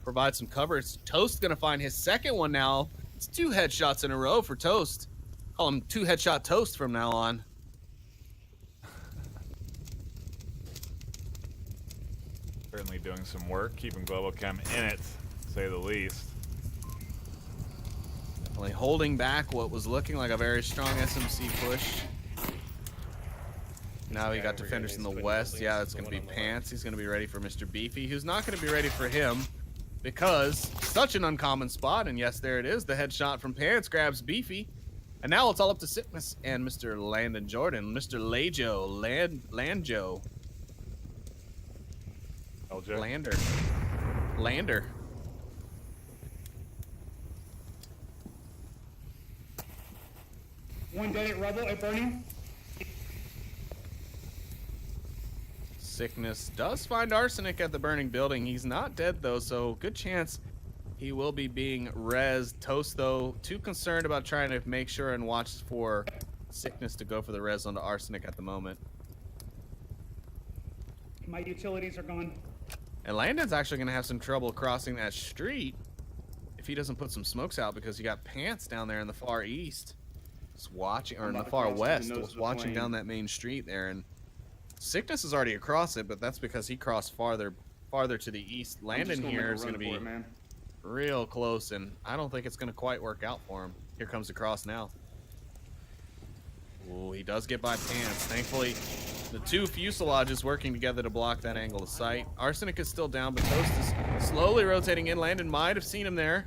Speaker 2: provide some cover. Toast going to find his second one now. It's 2 headshots in a row for Toast. Call him 2 headshot Toast from now on.
Speaker 1: Certainly doing some work, keeping Globochem in it, to say the least.
Speaker 2: Definitely holding back what was looking like a very strong SMC push. Now we got defenders in the west. Yeah, it's going to be Pants. He's going to be ready for Mr. Beefy, who's not going to be ready for him because such an uncommon spot. And yes, there it is. The headshot from Pants grabs Beefy. And now it's all up to Sickness and Mr. Landon Jordan. Mr. Lajo, Landjo. Lander.
Speaker 5: One dead at Rubble at Burning.
Speaker 2: Sickness does find Arsenic at the burning building. He's not dead though, so good chance he will be being rezzed. Toast though, too concerned about trying to make sure and watch for Sickness to go for the res onto Arsenic at the moment.
Speaker 5: My utilities are gone.
Speaker 2: And Landon's actually gonna have some trouble crossing that street if he doesn't put some smokes out, because you got Pants down there in the far east, just watching, or in the far west, was watching down that main street there. And Sickness is already across it, but that's because he crossed farther to the east. Landon here is gonna be real close, and I don't think it's gonna quite work out for him. Here comes the cross now. Ooh, he does get by Pants. Thankfully, the 2 fuselages working together to block that angle of sight. Arsenic is still down, but Toast is slowly rotating in. Landon might have seen him there.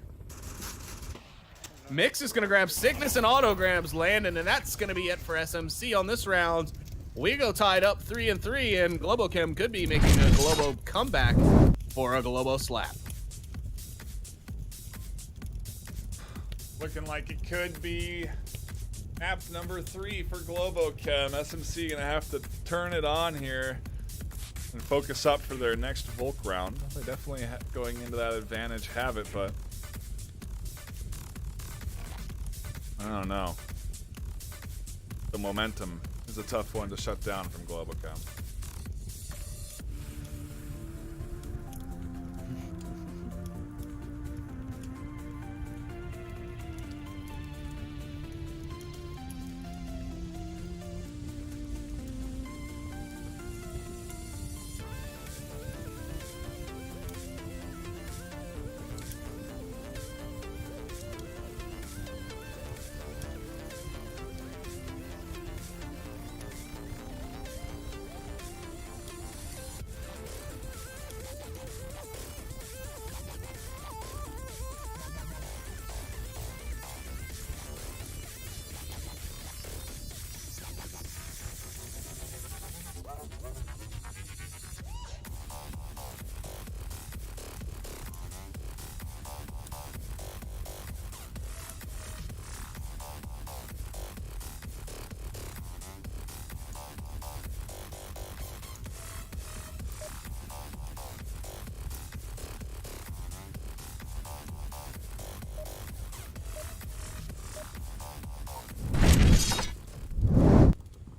Speaker 2: Mix is going to grab Sickness and auto grabs Landon, and that's going to be it for SMC on this round. We go tied up 3-3, and Globochem could be making a Globo comeback for a Globo slap.
Speaker 1: Looking like it could be map number 3 for Globochem. SMC gonna have to turn it on here and focus up for their next Volk round. They definitely going into that advantage have it, but I don't know. The momentum is a tough one to shut down from Globochem.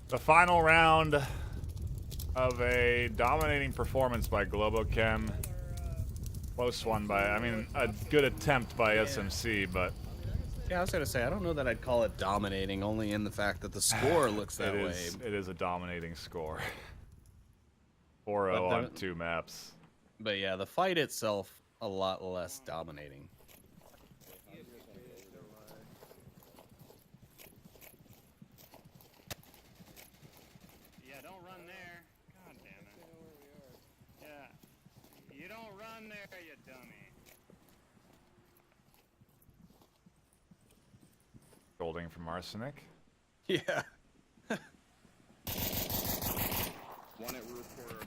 Speaker 1: The final round of a dominating performance by Globochem. Close one by, I mean, a good attempt by SMC, but
Speaker 2: Yeah, I was going to say, I don't know that I'd call it dominating, only in the fact that the score looks that way.
Speaker 1: It is a dominating score. 4-0 on 2 maps.
Speaker 2: But yeah, the fight itself, a lot less dominating.
Speaker 5: Yeah, don't run there. God damn it. Yeah. You don't run there, you dummy.
Speaker 1: Holding from Arsenic.
Speaker 2: Yeah.
Speaker 4: One at roof quarter.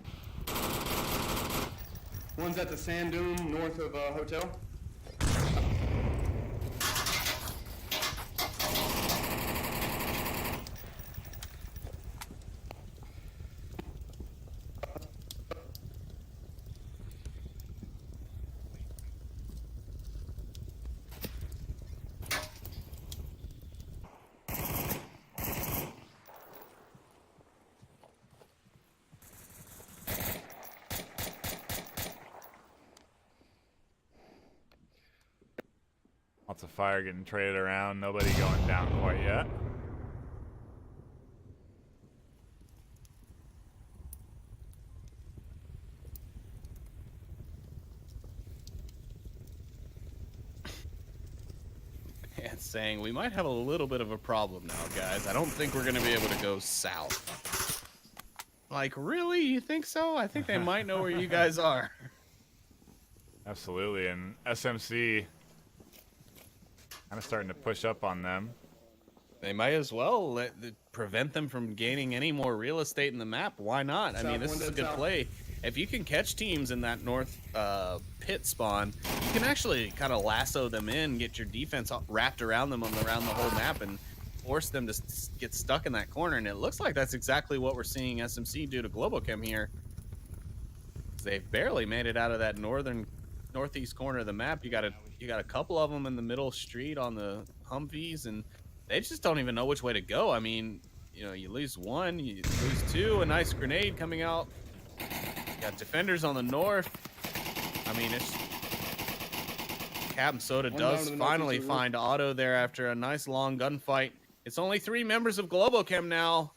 Speaker 4: One's at the sand dune north of hotel.
Speaker 1: of fire getting traded around. Nobody going down quite yet.
Speaker 2: And saying we might have a little bit of a problem now, guys. I don't think we're going to be able to go south. Like, really? You think so? I think they might know where you guys are.
Speaker 1: Absolutely, and SMC kind of starting to push up on them.
Speaker 2: They might as well prevent them from gaining any more real estate in the map. Why not? I mean, this is a good play. If you can catch teams in that north pit spawn, you can actually kind of lasso them in, get your defense wrapped around them around the whole map, and force them to get stuck in that corner. And it looks like that's exactly what we're seeing SMC do to Globochem here. They've barely made it out of that northeast corner of the map. You got a couple of them in the middle street on the Humvees, and they just don't even know which way to go. I mean, you know, you lose one, you lose two, a nice grenade coming out. You got defenders on the north. I mean, it's Captain Soda does finally find Otto there after a nice long gunfight. It's only 3 members of Globochem now,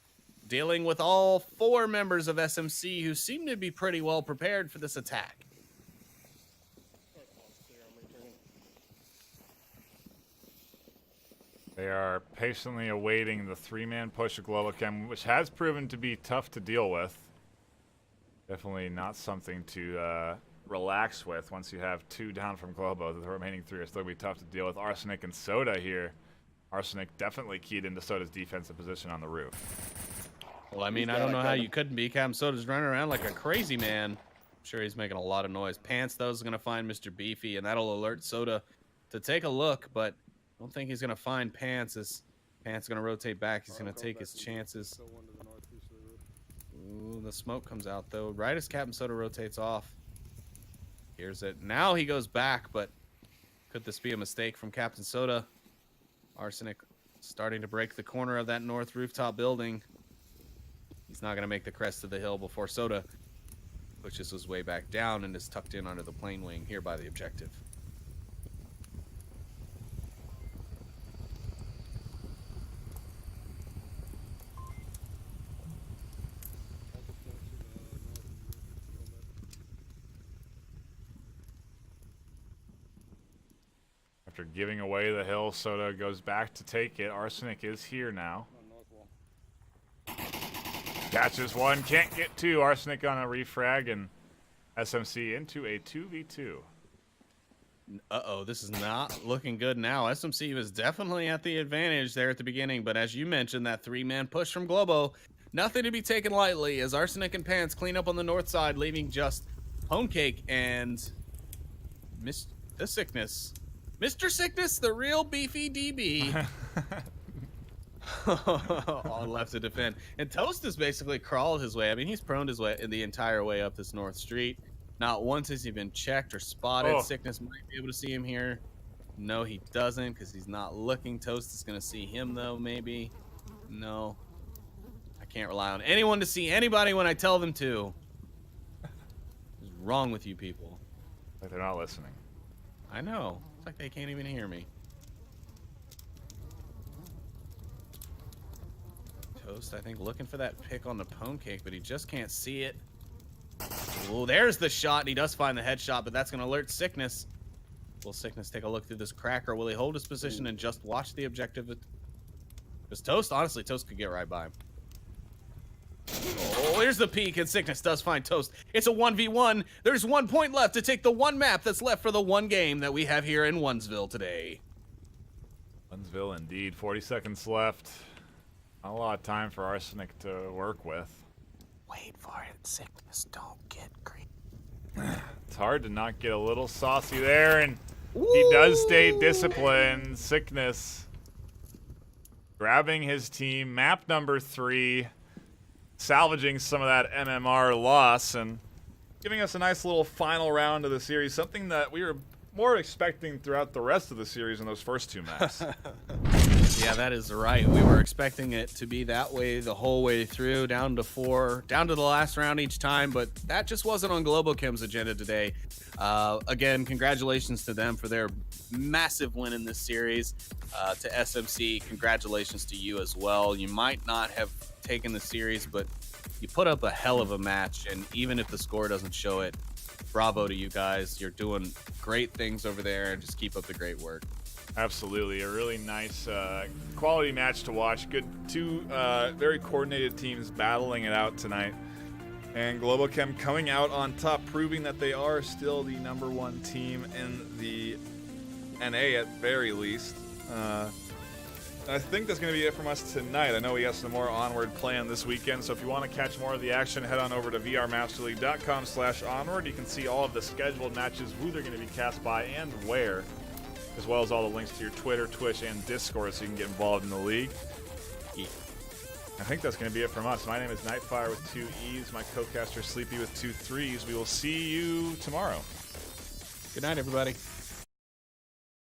Speaker 2: dealing with all 4 members of SMC who seem to be pretty well prepared for this attack.
Speaker 1: They are patiently awaiting the 3-man push of Globochem, which has proven to be tough to deal with. Definitely not something to relax with once you have 2 down from Globo. The remaining 3 are still going to be tough to deal with. Arsenic and Soda here. Arsenic definitely keyed into Soda's defensive position on the roof.
Speaker 2: Well, I mean, I don't know how you couldn't be. Captain Soda's running around like a crazy man. I'm sure he's making a lot of noise. Pants, though, is going to find Mr. Beefy, and that'll alert Soda to take a look, but I don't think he's going to find Pants. As Pants is going to rotate back. He's going to take his chances. Ooh, the smoke comes out, though, right as Captain Soda rotates off. Here's it. Now he goes back, but could this be a mistake from Captain Soda? Arsenic starting to break the corner of that north rooftop building. He's not going to make the crest of the hill before Soda pushes his way back down and is tucked in under the plane wing here by the objective.
Speaker 1: After giving away the hill, Soda goes back to take it. Arsenic is here now. Catches one, can't get 2. Arsenic on a refrag, and SMC into a 2v2.
Speaker 2: Uh-oh, this is not looking good now. SMC was definitely at the advantage there at the beginning, but as you mentioned, that 3-man push from Globo, nothing to be taken lightly as Arsenic and Pants clean up on the north side, leaving just Homecake and the Sickness. Mr. Sickness, the real beefy DB. All left to defend. And Toast has basically crawled his way. I mean, he's proned his way the entire way up this north street. Not once has he been checked or spotted.
Speaker 1: Oh.
Speaker 2: Sickness might be able to see him here. No, he doesn't because he's not looking. Toast is going to see him, though, maybe. No. I can't rely on anyone to see anybody when I tell them to. What's wrong with you people?
Speaker 1: Like they're not listening.
Speaker 2: I know. It's like they can't even hear me. Toast, I think, looking for that pick on the Pone Cake, but he just can't see it. Oh, there's the shot. He does find the headshot, but that's going to alert Sickness. Will Sickness take a look through this crack, or will he hold his position and just watch the objective? Because Toast, honestly, Toast could get right by him. Oh, here's the peek, and Sickness does find Toast. It's a 1v1. There's 1 point left to take the 1 map that's left for the 1 game that we have here in Onesville today.
Speaker 1: Onesville, indeed. 40 seconds left. Not a lot of time for Arsenic to work with.
Speaker 2: Wait for it, Sickness. Don't get green.
Speaker 1: It's hard to not get a little saucy there, and he does stay disciplined. Sickness grabbing his team. Map number 3. Salvaging some of that MMR loss and giving us a nice little final round of the series. Something that we were more expecting throughout the rest of the series in those first 2 maps.
Speaker 2: Yeah, that is right. We were expecting it to be that way the whole way through, down to 4, down to the last round each time, but that just wasn't on Globochem's agenda today. Again, congratulations to them for their massive win in this series. To SMC, congratulations to you as well. You might not have taken the series, but you put up a hell of a match, and even if the score doesn't show it, bravo to you guys. You're doing great things over there, and just keep up the great work.
Speaker 1: Absolutely, a really nice quality match to watch. Good, two very coordinated teams battling it out tonight, and Globochem coming out on top, proving that they are still the #1 team in the NA at very least. I think that's going to be it from us tonight. I know we got some more Onward planned this weekend, so if you want to catch more of the action, head on over to vrmasterleague.com/onward. You can see all of the scheduled matches, who they're going to be cast by, and where, as well as all the links to your Twitter, Twitch, and Discord so you can get involved in the league. I think that's going to be it from us. My name is NightFiree with 2 E's. My co-caster Sleepy with 2 3's. We will see you tomorrow.
Speaker 2: Good night, everybody.